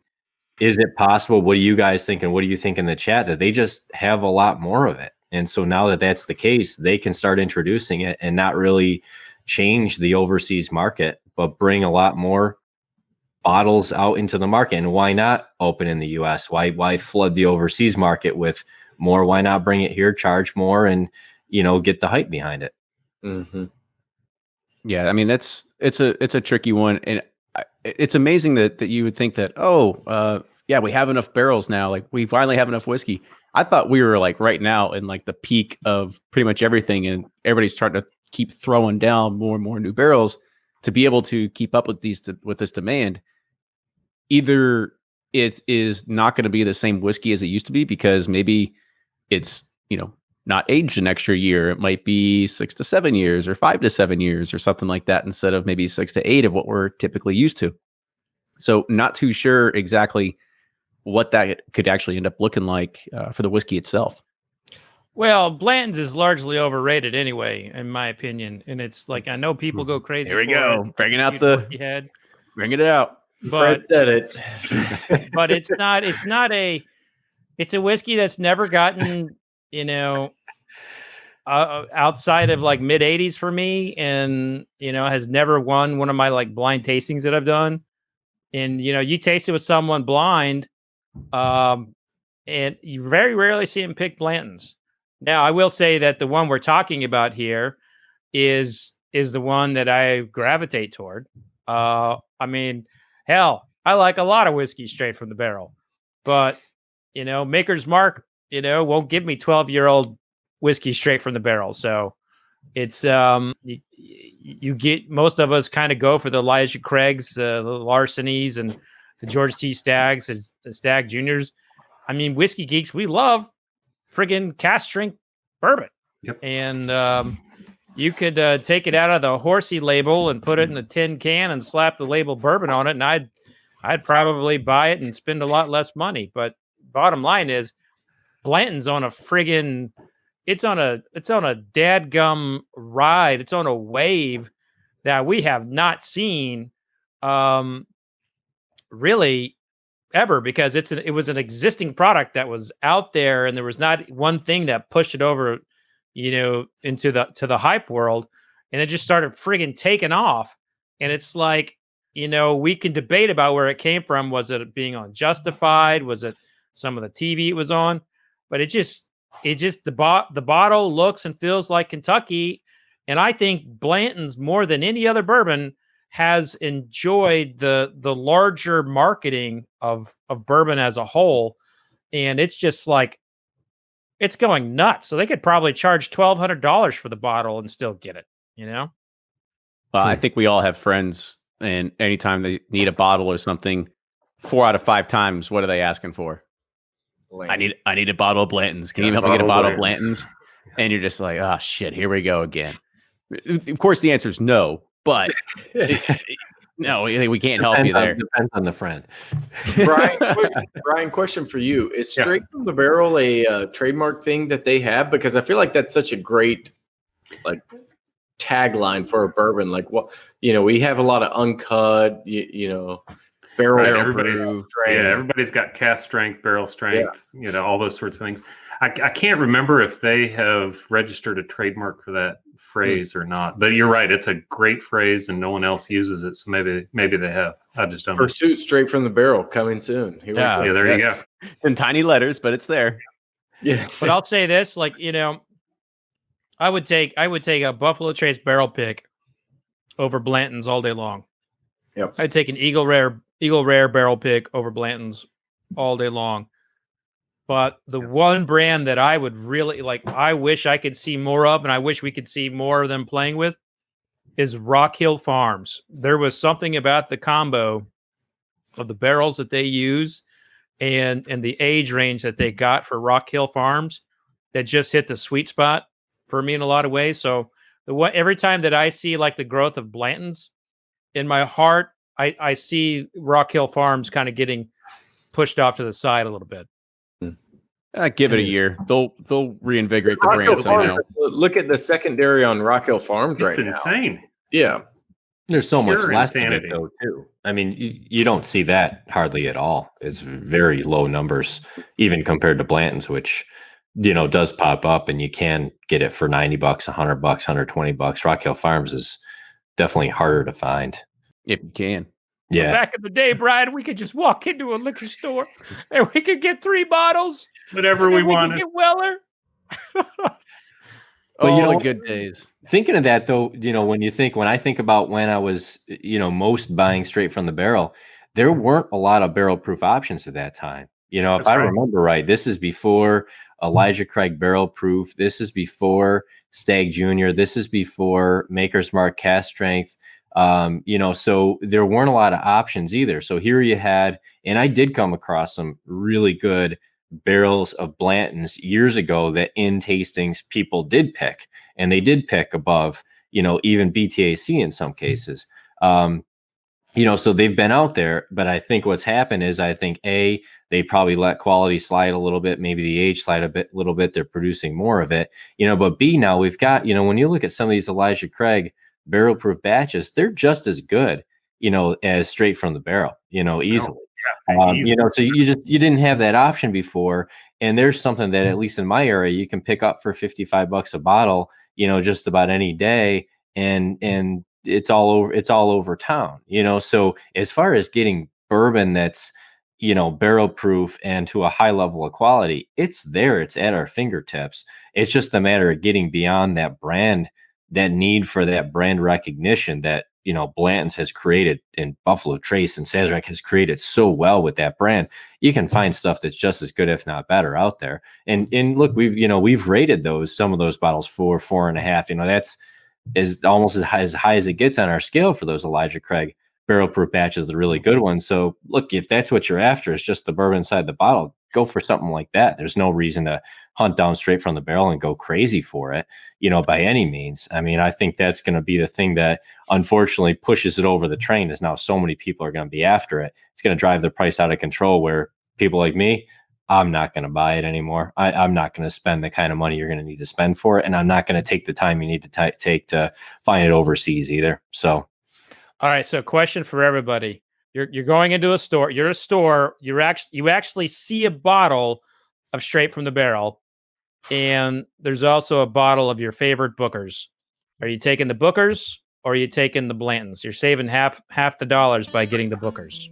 is it possible? What are you guys thinking? What do you think in the chat, that they just have a lot more of it? And so now that that's the case, they can start introducing it and not really change the overseas market, but bring a lot more bottles out into the market. And why not open in the US? Why flood the overseas market with more? Why not bring it here, charge more, and, get the hype behind it? Mm-hmm. Yeah. I mean, it's a tricky one. And it's amazing that you would think that, we have enough barrels now. Like, we finally have enough whiskey. I thought we were like right now in like the peak of pretty much everything, and everybody's starting to keep throwing down more and more new barrels to be able to keep up with this demand. Either it is not going to be the same whiskey as it used to be because maybe it's, not aged an extra year. It might be 6 to 7 years or 5 to 7 years or something like that, instead of maybe 6 to 8 of what we're typically used to. So not too sure exactly what that could actually end up looking like for the whiskey itself. Well, Blanton's is largely overrated anyway, in my opinion. And it's like, I know people go crazy. Here we for go. it. Bringing out Huge the whiskey head. bring it out. Fred But said it. but it's a whiskey that's never gotten, outside of like mid 80s for me, and has never won one of my like blind tastings that I've done. And you taste it with someone blind, and you very rarely see him pick Blantons. Now, I will say that the one we're talking about here is the one that I gravitate toward. I mean, hell, I like a lot of whiskey straight from the barrel, but Maker's Mark, won't give me 12-year-old whiskey straight from the barrel. So it's you get, most of us kind of go for the Elijah Craigs, the Larcenys, and the George T. Staggs, and the Stagg Juniors. I mean, whiskey geeks, we love friggin' cask strength bourbon. Yep. And you could take it out of the horsey label and put it in a tin can and slap the label bourbon on it, and I'd probably buy it and spend a lot less money. But bottom line is, Blanton's on a friggin' it's on a dadgum ride. It's on a wave that we have not seen really ever, because it was an existing product that was out there, and there was not one thing that pushed it over, into the hype world, and it just started friggin' taking off. And it's like, we can debate about where it came from. Was it being on Justified? Was it some of the TV it was on? But it just the bottle looks and feels like Kentucky, and I think Blanton's, more than any other bourbon, has enjoyed the larger marketing of bourbon as a whole, and it's just like, it's going nuts. So they could probably charge $1,200 for the bottle and still get it. I think we all have friends, and anytime they need a bottle or something, 4 out of 5 times, what are they asking for? I need a bottle of Blanton's. Can you help me get a bottle of Blanton's? And you're just like, oh shit, here we go again. Of course, the answer is no, but no, we can't help you there. Depends on the friend. Brian, question for you: is straight from the barrel a trademark thing that they have? Because I feel like that's such a great tagline for a bourbon. Like, what we have a lot of uncut, barrel proof. Everybody's got cask strength, barrel strength, all those sorts of things. I can't remember if they have registered a trademark for that phrase or not, but you're right. It's a great phrase and no one else uses it. So maybe they have. I just don't know. Pursuit straight from the barrel coming soon. You go. In tiny letters, but it's there. Yeah. But I'll say this, I would take a Buffalo Trace barrel pick over Blanton's all day long. Yep. I'd take an Eagle Rare barrel pick over Blanton's all day long. But the one brand that I would really I wish I could see more of, and I wish we could see more of them playing with, is Rock Hill Farms. There was something about the combo of the barrels that they use and the age range that they got for Rock Hill Farms that just hit the sweet spot for me in a lot of ways. So every time that I see the growth of Blanton's, in my heart, I see Rock Hill Farms kind of getting pushed off to the side a little bit. Give it a year. They'll reinvigorate the brand somehow. Look at the secondary on Rock Hill Farms right now. It's insane. Yeah. There's so much Pure less insanity. in it, though, too. I mean, you don't see that hardly at all. It's very low numbers, even compared to Blanton's, which, does pop up, and you can get it for $90, $100, $120. Rock Hill Farms is definitely harder to find. If you can. Yeah. Back in the day, Brian, we could just walk into a liquor store and we could get 3 bottles. Whatever we wanted. Get Weller. But the good days. Thinking of that, though, when I think about when I was, most buying straight from the barrel, there weren't a lot of barrel proof options at that time. If I remember right, this is before Elijah Craig barrel proof. This is before Stagg Junior. This is before Maker's Mark cask strength. So there weren't a lot of options either. So here you had, and I did come across some really good barrels of Blanton's years ago that in tastings people did pick, and they did pick above, even BTAC in some cases. So they've been out there, but I think what's happened is they probably let quality slide a little bit, maybe the age slide a little bit. They're producing more of it, but B, now we've got, when you look at some of these Elijah Craig barrel proof batches, they're just as good, as straight from the barrel, easily. So you didn't have that option before. And there's something that, at least in my area, you can pick up for $55 a bottle, just about any day. And it's all over town, so as far as getting bourbon that's, barrel proof and to a high level of quality, it's there, it's at our fingertips. It's just a matter of getting beyond that brand, that need for that brand recognition that, Blanton's has created, and Buffalo Trace and Sazerac has created so well with that brand. You can find stuff that's just as good, if not better, out there. And look, we've rated some of those bottles 4.5. That's is almost as high as it gets on our scale for those Elijah Craig barrel proof batches, the really good ones. So look, if that's what you're after, is just the bourbon inside the bottle, go for something like that. There's no reason to hunt down straight from the barrel and go crazy for it, by any means. I mean, I think that's going to be the thing that unfortunately pushes it over the train, is now so many people are going to be after it. It's going to drive the price out of control, where people like me, I'm not going to buy it anymore. I'm not going to spend the kind of money you're going to need to spend for it. And I'm not going to take the time you need to take to find it overseas either. So. All right. So question for everybody. You're going into a store. You're a store. You actually see a bottle of straight from the barrel. And there's also a bottle of your favorite Bookers. Are you taking the Bookers or are you taking the Blantons? You're saving half the dollars by getting the Bookers.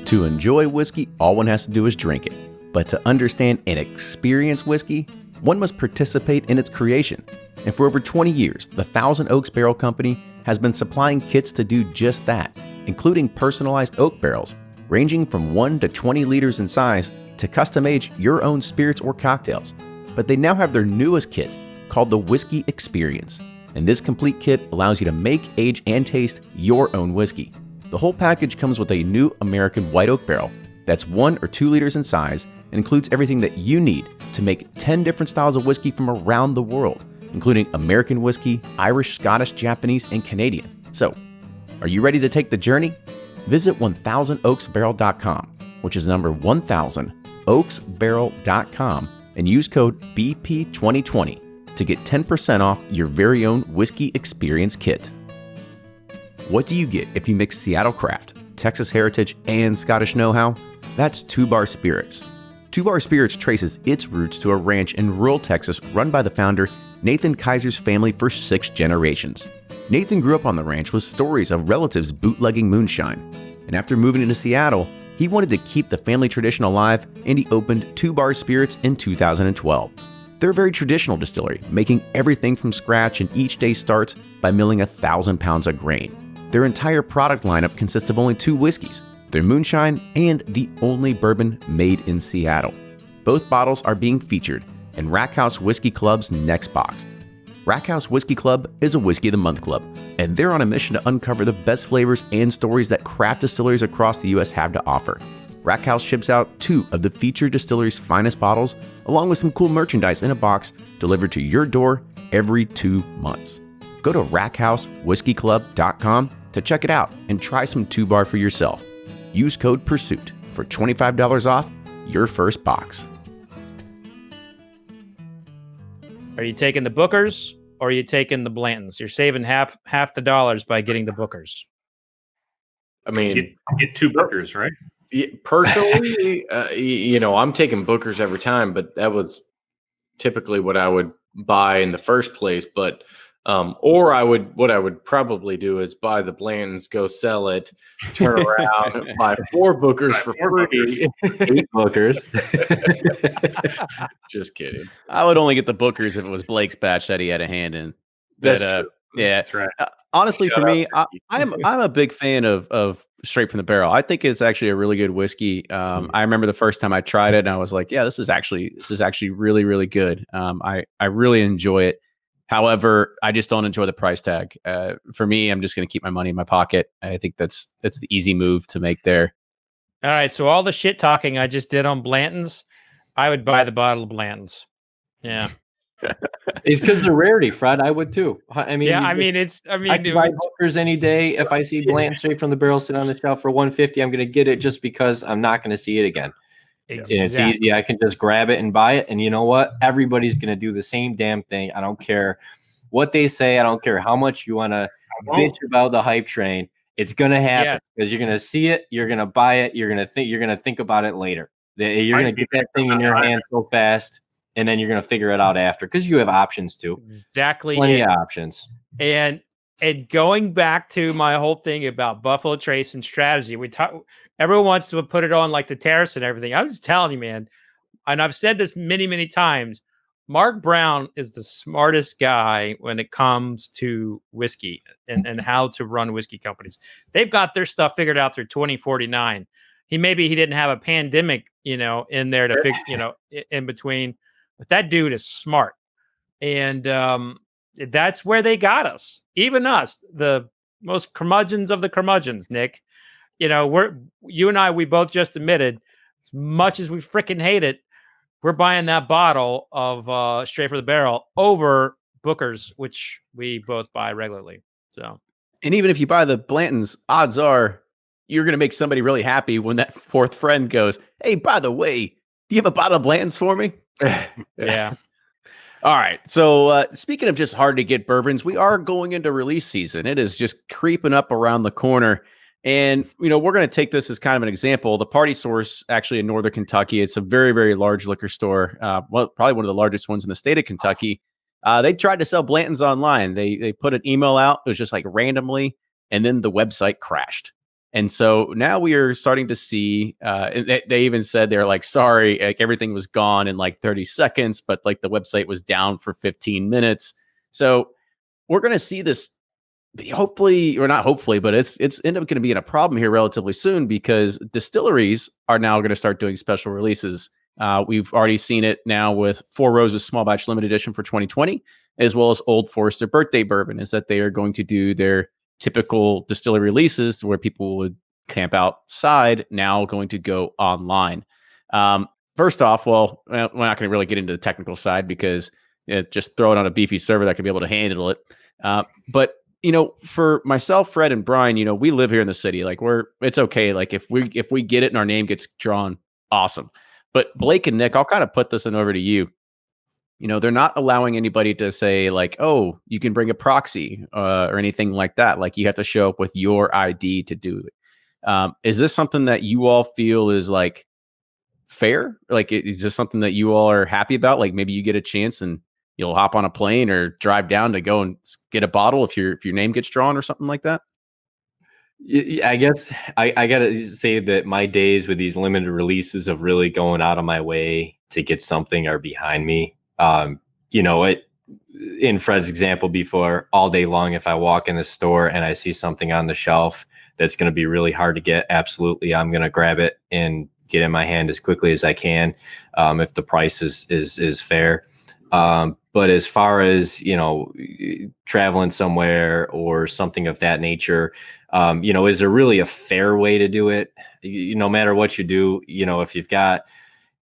To enjoy whiskey, all one has to do is drink it. But to understand and experience whiskey, one must participate in its creation. And for over 20 years, the Thousand Oaks Barrel Company has been supplying kits to do just that, including personalized oak barrels, ranging from 1 to 20 liters in size, to custom age your own spirits or cocktails. But they now have their newest kit, called the Whiskey Experience. And this complete kit allows you to make, age, and taste your own whiskey. The whole package comes with a new American white oak barrel that's 1 or 2 liters in size and includes everything that you need to make 10 different styles of whiskey from around the world, including American whiskey, Irish, Scottish, Japanese, and Canadian. So, are you ready to take the journey? Visit 1000oaksbarrel.com, which is number 1000oaksbarrel.com, and use code BP2020 to get 10% off your very own Whiskey Experience kit. What do you get if you mix Seattle craft, Texas heritage, and Scottish know-how? That's Two Bar Spirits. Two Bar Spirits traces its roots to a ranch in rural Texas run by the founder, Nathan Kaiser's family, for 6 generations. Nathan grew up on the ranch with stories of relatives bootlegging moonshine. And after moving into Seattle, he wanted to keep the family tradition alive, and he opened Two Bar Spirits in 2012. They're a very traditional distillery, making everything from scratch, and each day starts by milling 1,000 pounds of grain. Their entire product lineup consists of only 2 whiskeys, their moonshine and the only bourbon made in Seattle. Both bottles are being featured in Rackhouse Whiskey Club's next box. Rackhouse Whiskey Club is a Whiskey of the Month club, and they're on a mission to uncover the best flavors and stories that craft distilleries across the U.S. have to offer. Rackhouse ships out 2 of the featured distillery's finest bottles, along with some cool merchandise in a box delivered to your door every 2 months. Go to rackhousewhiskeyclub.com to check it out and try some 2 Bar for yourself. Use code PURSUIT for $25 off your first box. Are you taking the Bookers or are you taking the Blantons? You're saving half the dollars by getting the Bookers. I mean, get 2 Bookers, right? Personally, I'm taking Bookers every time, but that was typically what I would buy in the first place. But what I would probably do is buy the Blantons, go sell it, turn around, buy 4 Bookers for free. 8 Bookers. Just kidding. I would only get the Bookers if it was Blake's batch that he had a hand in. That's true. Yeah, That's right. Honestly, for me, I'm a big fan of straight from the barrel. I think it's actually a really good whiskey. I remember the first time I tried it, and I was like, "Yeah, this is actually really, really good." I really enjoy it. However, I just don't enjoy the price tag. For me, I'm just going to keep my money in my pocket. I think that's the easy move to make there. All right, so all the shit talking I just did on Blantons, I would buy the bottle of Blantons. Yeah. It's because they're rarity, Fred. I would too. I mean, Yeah, you I just- mean, I can buy hookers any day. If I see Blanton straight from the barrel sit on the shelf for $150, I'm going to get it just because I'm not going to see it again. And it's easy. I can just grab it and buy it. And you know what? Everybody's going to do the same damn thing. I don't care what they say. I don't care how much you want to bitch about the hype train. It's going to happen because you're going to see it. You're going to buy it. You're going to think about it later. You're going to get that thing in your hand so fast. And then you're going to figure it out after because you have options too. Exactly. Plenty of options. And going back to my whole thing about Buffalo Trace and strategy, everyone wants to put it on like the terrace and everything. I'm just telling you, man, and I've said this many, many times, Mark Brown is the smartest guy when it comes to whiskey and how to run whiskey companies. They've got their stuff figured out through 2049. He didn't have a pandemic, in there to figure, in between, but that dude is smart. And that's where they got us, even us, the most curmudgeons of the curmudgeons, Nick. You and I, we both just admitted, as much as we freaking hate it, we're buying that bottle of Straight for the Barrel over Booker's, which we both buy regularly. So, and even if you buy the Blantons, odds are you're going to make somebody really happy when that fourth friend goes, "Hey, by the way, do you have a bottle of Blantons for me?" Yeah. All right. So speaking of just hard to get bourbons, we are going into release season. It is just creeping up around the corner. And, we're going to take this as kind of an example. The Party Source, actually in Northern Kentucky, it's a very, very large liquor store. Probably one of the largest ones in the state of Kentucky. They tried to sell Blantons online. They put an email out. It was just like randomly. And then the website crashed. And so now we are starting to see, they even said they're like, sorry, like everything was gone in like 30 seconds, but like the website was down for 15 minutes. So we're going to see this hopefully, or not hopefully, but it's end up going to be in a problem here relatively soon because distilleries are now going to start doing special releases. We've already seen it now with Four Roses Small Batch Limited Edition for 2020, as well as Old Forester Birthday Bourbon, is that they are going to do their typical distillery releases where people would camp outside, now going to go online. First off, well, we're not going to really get into the technical side because just throw it on a beefy server that can be able to handle it. But for myself, Fred, and Brian, we live here in the city. Like it's okay. Like if we get it and our name gets drawn, awesome. But Blake and Nick, I'll kind of put this in over to you. They're not allowing anybody to say like, oh, you can bring a proxy or anything like that. Like you have to show up with your ID to do it. Is this something that you all feel is like fair? Like, is this something that you all are happy about? Like maybe you get a chance and you'll hop on a plane or drive down to go and get a bottle if your name gets drawn or something like that? I guess I got to say that my days with these limited releases of really going out of my way to get something are behind me. In Fred's example before, all day long, if I walk in the store and I see something on the shelf that's going to be really hard to get, absolutely, I'm going to grab it and get in my hand as quickly as I can if the price is fair. But as far as, traveling somewhere or something of that nature, is there really a fair way to do it? No matter what you do, if you've got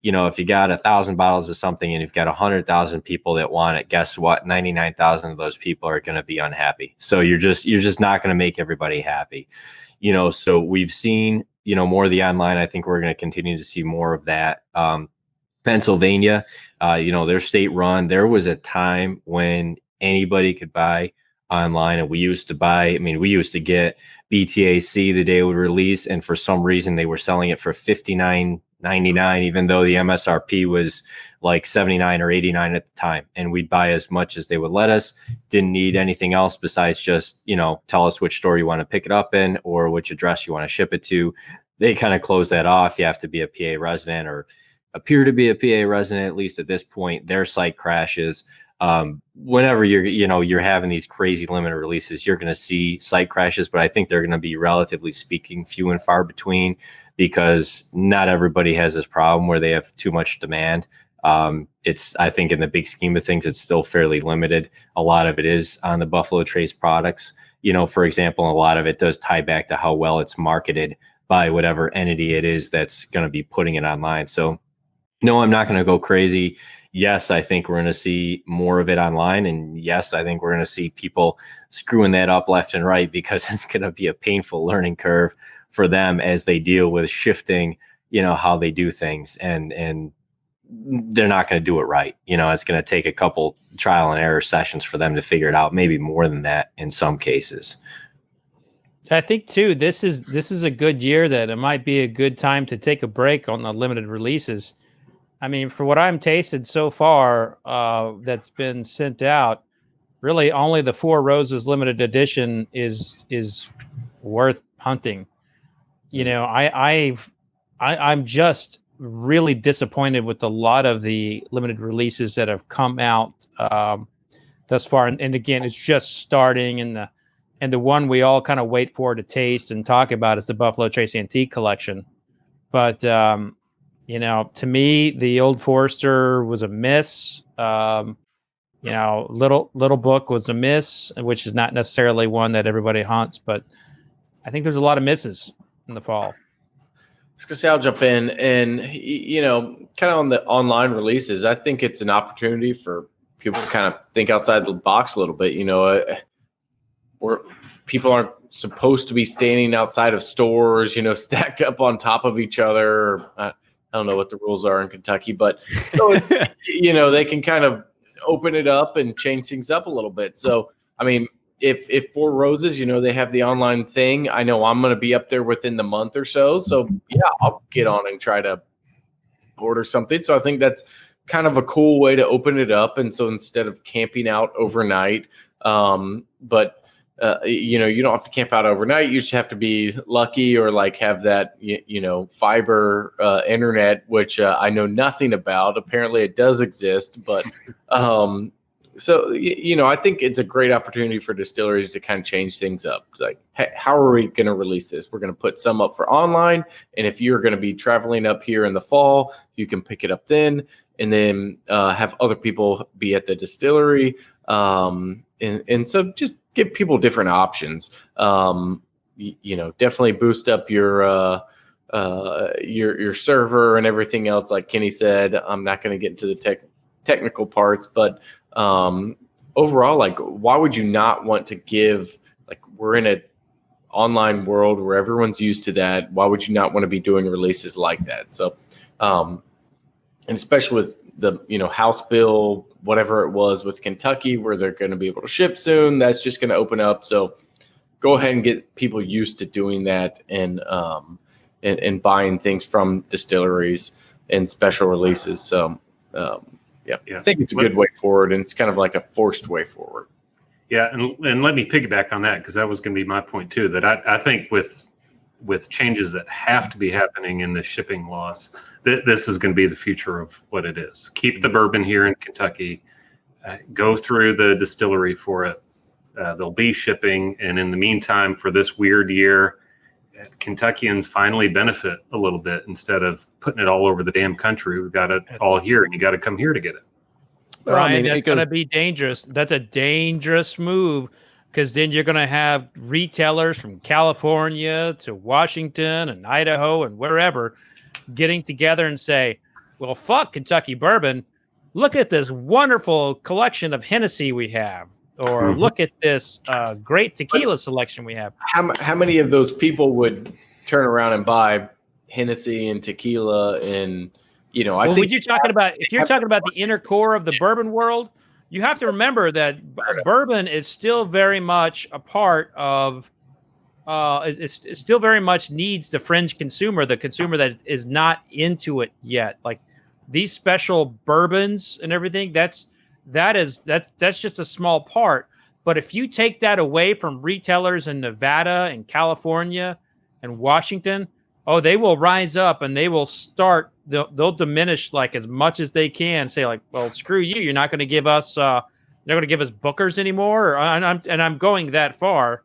1,000 bottles of something and you've got 100,000 people that want it, guess what? 99,000 of those people are going to be unhappy. So you're just not going to make everybody happy. So we've seen, more of the online. I think we're going to continue to see more of that. Pennsylvania, they're state run. There was a time when anybody could buy online, and we used to get BTAC the day it would release, and for some reason they were selling it for $59.99, even though the MSRP was like $79 or $89 at the time, and we'd buy as much as they would let us. Didn't need anything else besides just tell us which store you want to pick it up in or which address you want to ship it to. They kind of closed that off. You have to be a PA resident or appear to be a PA resident, at least at this point. Their site crashes. Whenever you're having these crazy limited releases, you're going to see site crashes, but I think they're going to be, relatively speaking, few and far between because not everybody has this problem where they have too much demand. I think in the big scheme of things, it's still fairly limited. A lot of it is on the Buffalo Trace products. For example, a lot of it does tie back to how well it's marketed by whatever entity it is that's going to be putting it online. So no, I'm not going to go crazy, yes, I think we're going to see more of it online. And yes, I think we're going to see people screwing that up left and right, because it's going to be a painful learning curve for them as they deal with shifting, how they do things. And they're not going to do it right. It's going to take a couple trial and error sessions for them to figure it out, maybe more than that in some cases. I think too, this is a good year that it might be a good time to take a break on the limited releases. I mean, for what I'm tasted so far, that's been sent out, really only the Four Roses limited edition is worth hunting. I'm just really disappointed with a lot of the limited releases that have come out thus far. And again, it's just starting, and the one we all kind of wait for to taste and talk about is the Buffalo Trace Antique Collection. But, to me, the Old Forester was a miss. Little Book was a miss, which is not necessarily one that everybody hunts, but I think there's a lot of misses in the fall. I was going to say, I'll jump in and, kind of on the online releases, I think it's an opportunity for people to kind of think outside the box a little bit. Where people aren't supposed to be standing outside of stores, stacked up on top of each other. I don't know what the rules are in Kentucky, but, they can kind of open it up and change things up a little bit. So, I mean, if Four Roses, they have the online thing, I know I'm going to be up there within the month or so. So yeah, I'll get on and try to order something. So I think that's kind of a cool way to open it up. And so instead of camping out overnight, you don't have to camp out overnight. You just have to be lucky or like have that, fiber internet, which I know nothing about. Apparently it does exist, but so, I think it's a great opportunity for distilleries to kind of change things up. Like, hey, how are we going to release this? We're going to put some up for online. And if you're going to be traveling up here in the fall, you can pick it up then, and then have other people be at the distillery. And so just give people different options. Definitely boost up your server and everything else. Like Kenny said, I'm not going to get into the technical parts, but overall, like, why would you not want to give, like, we're in an online world where everyone's used to that. Why would you not want to be doing releases like that? So, and especially with the, House bill, whatever it was with Kentucky, where they're going to be able to ship soon, that's just going to open up. So go ahead and get people used to doing that and buying things from distilleries and special releases. So, yeah, I think it's a good way forward, and it's kind of like a forced way forward. Yeah, and let me piggyback on that, because that was going to be my point too. That I think with changes that have to be happening in the shipping laws, this is going to be the future of what it is. Keep the bourbon here in Kentucky. Go through the distillery for it. There'll be shipping, and in the meantime, for this weird year, Kentuckians finally benefit a little bit instead of putting it all over the damn country. We've got it all here, and you got to come here to get it. Brian, that's going to be dangerous. That's a dangerous move, because then you're going to have retailers from California to Washington and Idaho and wherever getting together and say, well, fuck Kentucky bourbon. Look at this wonderful collection of Hennessy we have. Or look at this great tequila selection we have. How many of those people would turn around and buy Hennessy and tequila? And I think if you're talking about the inner core of the bourbon world, you have to remember that bourbon is still very much a part of. It still very much needs the fringe consumer, the consumer that is not into it yet. Like these special bourbons and everything, that's just a small part. But if you take that away from retailers in Nevada and California and Washington, they will rise up and they will start. They'll diminish like as much as they can. Say like, well, screw you. You're not going to give us. You're not going to give us Bookers anymore. I'm going that far,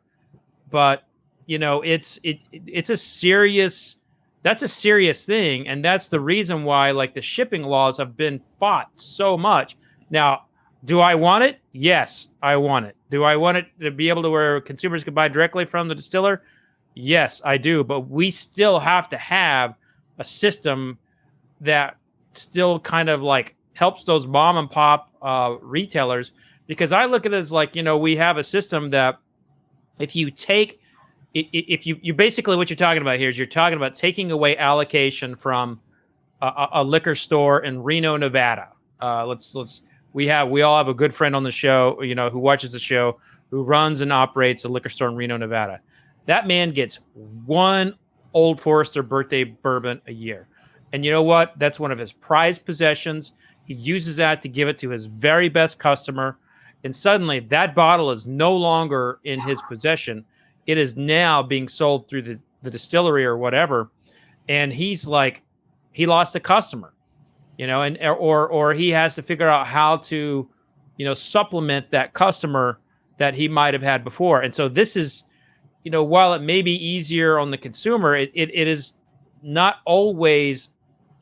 but it's a serious. That's a serious thing, and that's the reason why like the shipping laws have been fought so much. Now, do I want it? Yes, I want it. Do I want it to be able to where consumers can buy directly from the distiller? Yes, I do. But we still have to have a system that still kind of like helps those mom and pop retailers, because I look at it as like, we have a system that if you take, if you basically what you're talking about here is you're talking about taking away allocation from a liquor store in Reno, Nevada. We all have a good friend on the show, who watches the show, who runs and operates a liquor store in Reno, Nevada. That man gets one Old Forester birthday bourbon a year. And you know what? That's one of his prized possessions. He uses that to give it to his very best customer. And suddenly that bottle is no longer in his possession. It is now being sold through the distillery or whatever. And he's like, he lost a customer, or he has to figure out how to, supplement that customer that he might have had before. And so this is, while it may be easier on the consumer, it is not always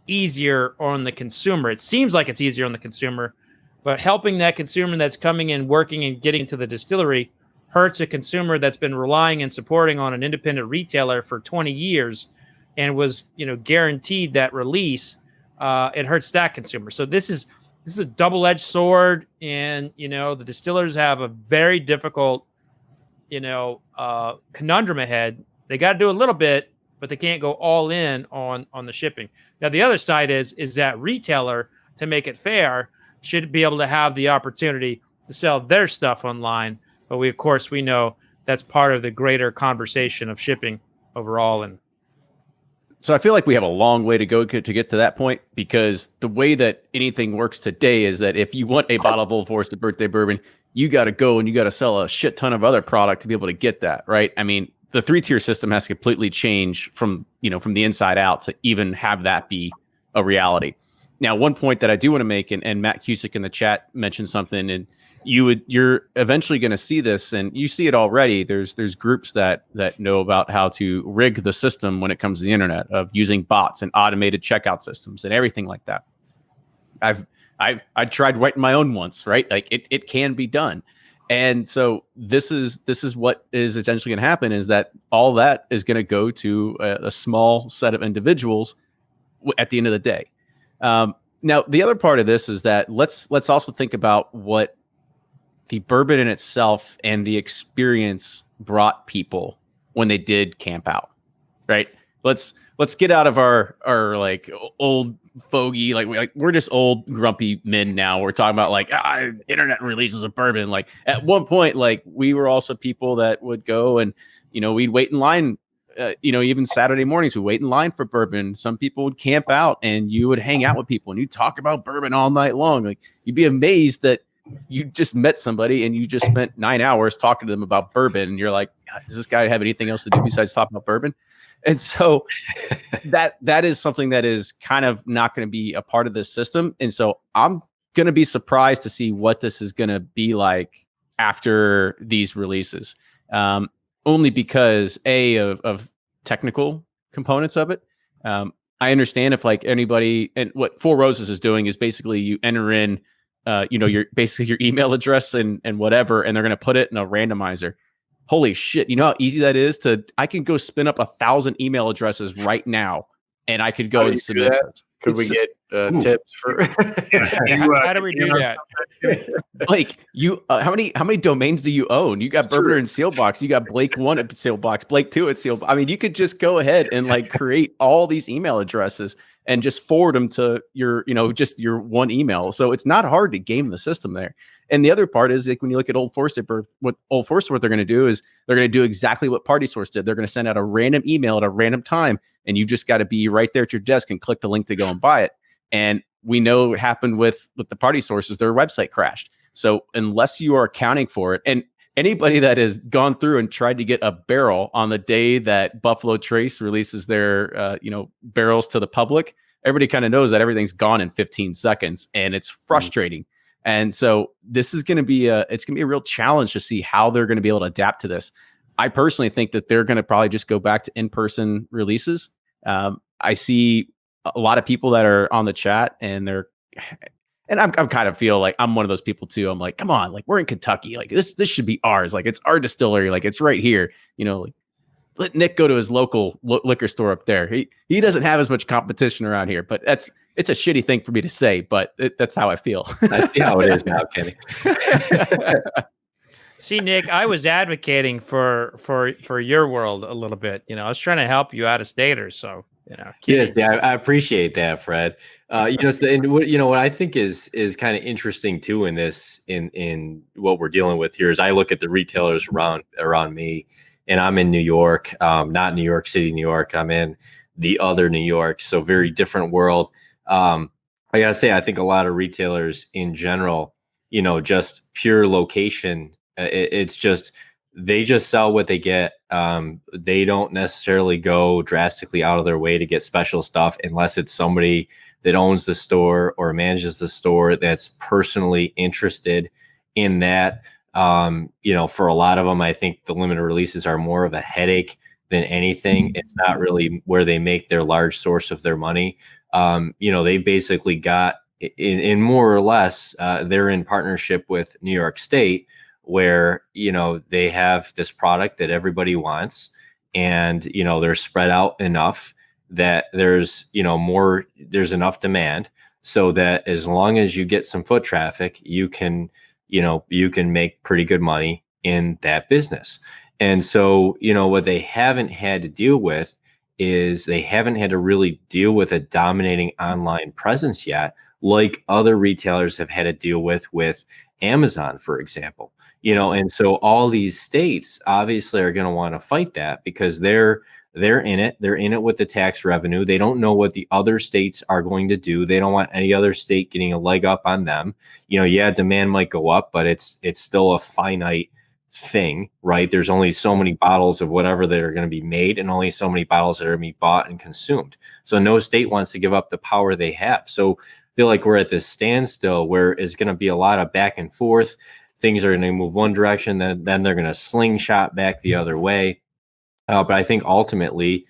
easier on the consumer. It seems like it's easier on the consumer, but helping that consumer that's coming in, working and getting to the distillery hurts a consumer that's been relying and supporting on an independent retailer for 20 years and was, guaranteed that release. It hurts that consumer. So this is a double-edged sword, and, the distillers have a very difficult, conundrum ahead. They got to do a little bit, but they can't go all in on the shipping. Now, the other side is that retailer, to make it fair, should be able to have the opportunity to sell their stuff online. But we know that's part of the greater conversation of shipping overall. And so I feel like we have a long way to go to get to that point, because the way that anything works today is that if you want a bottle of Old Forester birthday bourbon, you got to go and you got to sell a shit ton of other product to be able to get that, right? I mean, the 3-tier system has to completely change from the inside out to even have that be a reality. Now, one point that I do want to make, and Matt Cusick in the chat mentioned something, and you're eventually going to see this, and you see it already. There's groups that know about how to rig the system when it comes to the internet, of using bots and automated checkout systems and everything like that. I tried writing my own once, right? Like it can be done. And so this is what is essentially going to happen, is that all that is going to go to a small set of individuals at the end of the day. Now, the other part of this is that let's also think about what the bourbon in itself and the experience brought people when they did camp out, right? Let's get out of our like old fogey, like we're just old grumpy men now. We're talking about like internet releases of bourbon. Like at one point, like we were also people that would go and we'd wait in line. Even Saturday mornings, we wait in line for bourbon. Some people would camp out and you would hang out with people and you talk about bourbon all night long. Like you'd be amazed that you just met somebody and you just spent 9 hours talking to them about bourbon. And you're like, does this guy have anything else to do besides talk about bourbon? And so that is something that is kind of not going to be a part of this system. And so I'm going to be surprised to see what this is going to be like after these releases. Only because of technical components of it. I understand if like anybody, and what Four Roses is doing is basically you enter in, your email address and whatever, and they're going to put it in a randomizer. Holy shit. You know how easy that is I can go spin up 1,000 email addresses right now and I could go and submit those. Could we get tips for? How do we do that? Like how many domains do you own? You got Bourbon and Sealbox. You got Blake 1 at Sealbox, Blake 2 at Sealbox. I mean, you could just go ahead and like create all these email addresses and just forward them to your, just your one email. So it's not hard to game the system there. And the other part is like when you look at Old Forester, what they're going to do is they're going to do exactly what Party Source did. They're going to send out a random email at a random time, and you just got to be right there at your desk and click the link to go and buy it. And we know what happened with the Party Sources, their website crashed. So unless you are accounting for it, and anybody that has gone through and tried to get a barrel on the day that Buffalo Trace releases their barrels to the public, everybody kind of knows that everything's gone in 15 seconds, and it's frustrating. And so this is going to be a real challenge to see how they're going to be able to adapt to this. I personally think that they're going to probably just go back to in-person releases. I see a lot of people that are on the chat and I'm kind of feel like I'm one of those people too. I'm like, come on, like we're in Kentucky, like this should be ours. Like it's our distillery. Like it's right here, like let Nick go to his local liquor store up there. He doesn't have as much competition around here, but it's a shitty thing for me to say, but that's how I feel. I see how it is now, Kenny. See, Nick, I was advocating for your world a little bit. You know, I was trying to help you out of staters. So, you know. Yes, I appreciate that, Fred. What I think is kind of interesting too in this, in what we're dealing with here, is I look at the retailers around me, and I'm in New York, not New York City, New York. I'm in the other New York, so very different world. I gotta say, I think a lot of retailers in general, just pure location. It's just, they just sell what they get. They don't necessarily go drastically out of their way to get special stuff unless it's somebody that owns the store or manages the store that's personally interested in that. For a lot of them, I think the limited releases are more of a headache than anything. It's not really where they make their large source of their money. They basically got in more or less, they're in partnership with New York State, where, they have this product that everybody wants, and, they're spread out enough that there's enough demand, so that as long as you get some foot traffic, you can make pretty good money in that business. And so, what they haven't had to deal with is they haven't had to really deal with a dominating online presence yet, like other retailers have had to deal with Amazon, for example. And so all these states obviously are going to want to fight that, because they're in it. They're in it with the tax revenue. They don't know what the other states are going to do. They don't want any other state getting a leg up on them. Demand might go up, but it's still a finite thing, right? There's only so many bottles of whatever that are going to be made, and only so many bottles that are going to be bought and consumed. So no state wants to give up the power they have. So I feel like we're at this standstill where it's going to be a lot of back and forth. Things are going to move one direction, then they're going to slingshot back the other way. But I think ultimately,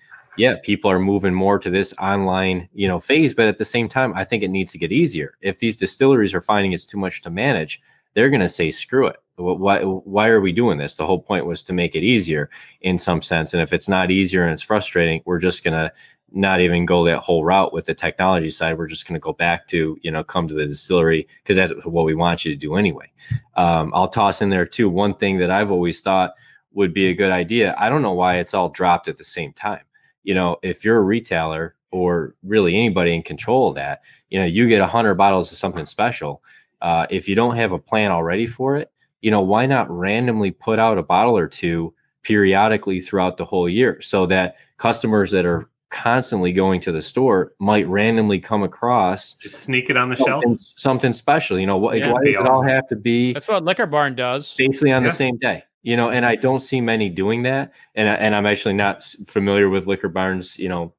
people are moving more to this online, phase. But at the same time, I think it needs to get easier. If these distilleries are finding it's too much to manage, they're going to say, screw it. Why are we doing this? The whole point was to make it easier in some sense. And if it's not easier and it's frustrating, we're just going to not even go that whole route with the technology side. We're just going to go back to, come to the distillery, because that's what we want you to do anyway. I'll toss in there too, one thing that I've always thought would be a good idea. I don't know why it's all dropped at the same time. If you're a retailer, or really anybody in control of that, you get 100 bottles of something special. If you don't have a plan already for it, why not randomly put out a bottle or two periodically throughout the whole year, so that customers that are constantly going to the store might randomly come across, just sneak it on the shelf, something special. Why does it all have to be? That's what Liquor Barn does, basically on the same day. And I don't see many doing that. And I'm actually not familiar with Liquor Barn's, they do.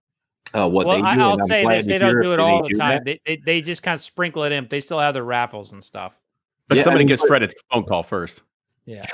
I'll say this: they don't do it all the time. They just kind of sprinkle it in. They still have their raffles and stuff. But somebody gives Fred a phone call first. Yeah.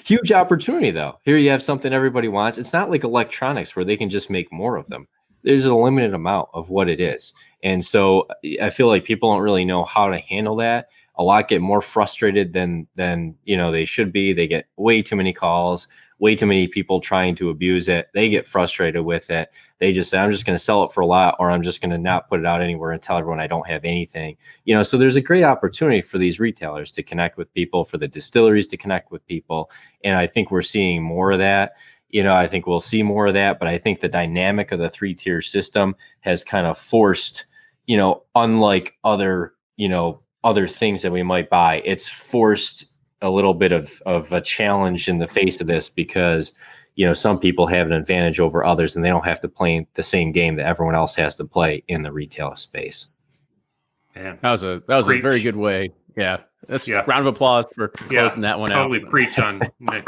Huge opportunity, though. Here you have something everybody wants. It's not like electronics where they can just make more of them. There's a limited amount of what it is. And so I feel like people don't really know how to handle that. A lot get more frustrated than they should be. They get way too many calls, way too many people trying to abuse it. They get frustrated with it. They just say, I'm just going to sell it for a lot, or I'm just going to not put it out anywhere and tell everyone I don't have anything. So there's a great opportunity for these retailers to connect with people, for the distilleries to connect with people. And I think we're seeing more of that. I think we'll see more of that, but I think the dynamic of the 3-tier system has kind of forced, unlike other things that we might buy, it's forced a little bit of a challenge in the face of this, because, some people have an advantage over others, and they don't have to play the same game that everyone else has to play in the retail space. Man, that was a very good way. Yeah. That's a round of applause for closing that one out. Totally preach on Nick.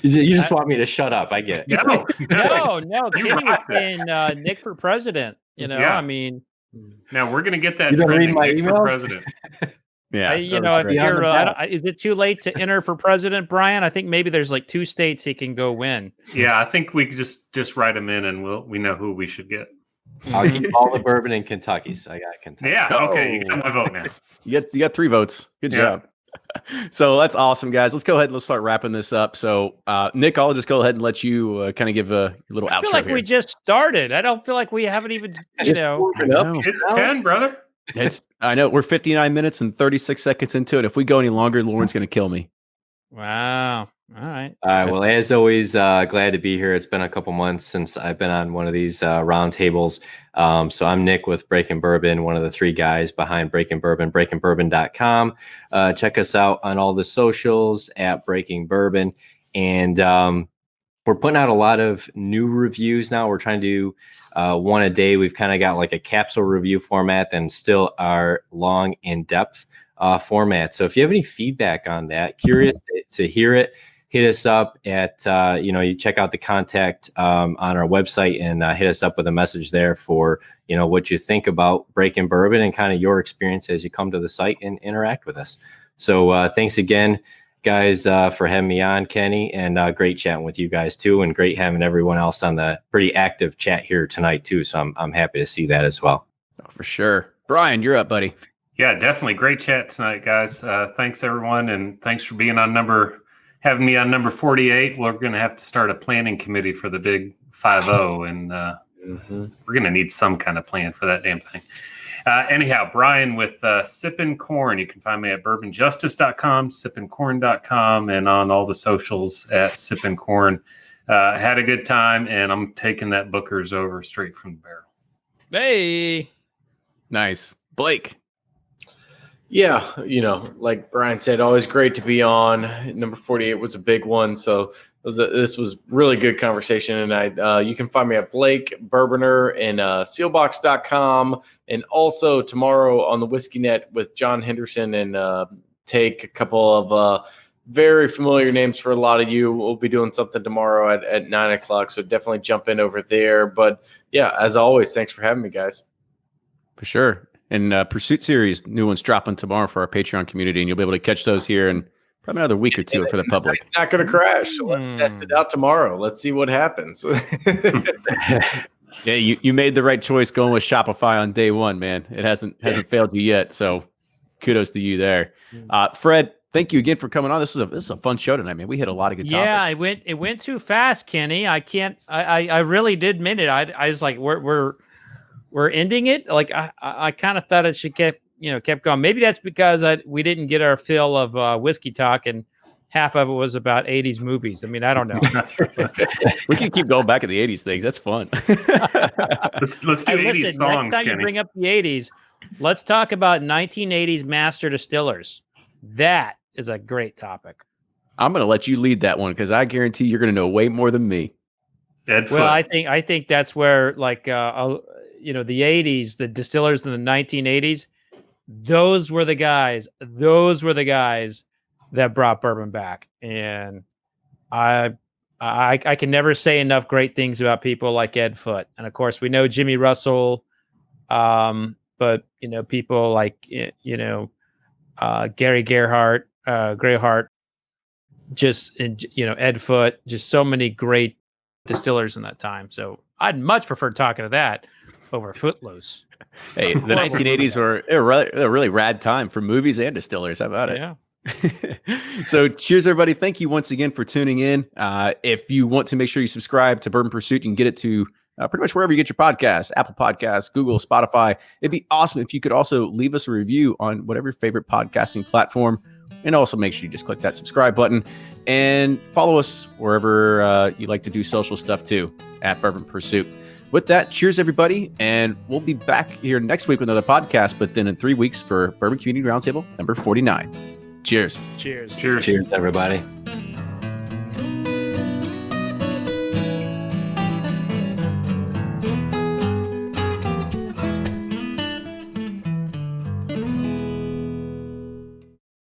You just want me to shut up. I get it. No. Kenny was saying Nick for president. I mean, now we're going to get that. You don't read my Nick emails? for president. Yeah, if you're, is it too late to enter for president, Brian? I think maybe there's like 2 states he can go win. Yeah, I think we could just write him in, and we know who we should get. I'll keep all the bourbon in Kentucky, so I got Kentucky. Yeah, okay, you got my vote now. You got 3 votes. Good job. So that's awesome, guys. Let's go ahead and let's start wrapping this up. So, Nick, I'll just go ahead and let you kind of give your little outro. I feel like here. we just started. I don't feel like we haven't even, you know. It's 10, brother. I know we're 59 minutes and 36 seconds into it. If we go any longer, Lauren's going to kill me. Wow. All right. All right. Well, as always, glad to be here. It's been a couple months since I've been on one of these roundtables. So I'm Nick with Breaking Bourbon, one of the three guys behind Breaking Bourbon, breakingbourbon.com. Check us out on all the socials at Breaking Bourbon. And we're putting out a lot of new reviews now. We're trying to do one a day. We've kind of got like a capsule review format and still our long, in-depth format. So if you have any feedback on that, curious to hear it, hit us up at, you check out the contact on our website and hit us up with a message there for, what you think about Breaking Bourbon and kind of your experience as you come to the site and interact with us. So thanks again, guys, for having me on, Kenny, and great chatting with you guys too. And great having everyone else on the pretty active chat here tonight too. So I'm happy to see that as well. Oh, for sure. Brian, you're up, buddy. Yeah, definitely. Great chat tonight, guys. Thanks, everyone. And thanks for being having me on number 48. We're going to have to start a planning committee for the big 5-0. And we're going to need some kind of plan for that damn thing. Anyhow, Brian with Sippin' Corn. You can find me at bourbonjustice.com, sippincorn.com, and on all the socials at Sippin' Corn. Had a good time, and I'm taking that Booker's over straight from the barrel. Hey. Nice. Blake. Yeah, like Brian said, always great to be on. Number 48 was a big one, so this was really good conversation tonight. You can find me at Blake Bourboner and sealbox.com, and also tomorrow on the Whiskey Net with John Henderson and take a couple of very familiar names for a lot of you. We'll be doing something tomorrow at 9 o'clock, so definitely jump in over there. But yeah, as always, thanks for having me, guys. For sure. And Pursuit Series, new ones dropping tomorrow for our Patreon community, and you'll be able to catch those here in probably another week or two for the public. It's not going to crash, so let's test it out tomorrow. Let's see what happens. Yeah, you made the right choice going with Shopify on day one, man. It hasn't failed you yet, so kudos to you there. Fred, thank you again for coming on. This is a fun show tonight, man. We hit a lot of good topics. Yeah, it went too fast, Kenny. I really did mean it. I was like, we're ending it. Like I kind of thought it should kept going. Maybe that's because we didn't get our fill of whiskey talk, and half of it was about 80s movies. I mean, I don't know. We can keep going back at the 80s things. That's fun. Let's do 80s songs, next time Kenny. you bring up the 80s, let's talk about 1980s master distillers. That is a great topic. I'm going to let you lead that one because I guarantee you're going to know way more than me. Ed Well, Foot. I think that's where the 80s, the distillers in the 1980s, those were the guys that brought bourbon back. And I can never say enough great things about people like Ed Foot. And of course we know Jimmy Russell, but people like, Gary Gerhardt, Greyhart, Ed Foot, just so many great distillers in that time. So I'd much prefer talking to that over Footloose. Hey, the 1980s were a really rad time for movies and distillers. How about it? Yeah. So cheers, everybody. Thank you once again for tuning in. If you want to make sure you subscribe to Bourbon Pursuit, you can get it to pretty much wherever you get your podcasts, Apple Podcasts, Google, Spotify. It'd be awesome if you could also leave us a review on whatever your favorite podcasting platform. And also make sure you just click that subscribe button and follow us wherever you like to do social stuff too, at Bourbon Pursuit. With that, cheers, everybody. And we'll be back here next week with another podcast, but then in 3 weeks for Bourbon Community Roundtable number 49. Cheers. Cheers. Cheers. Cheers, everybody.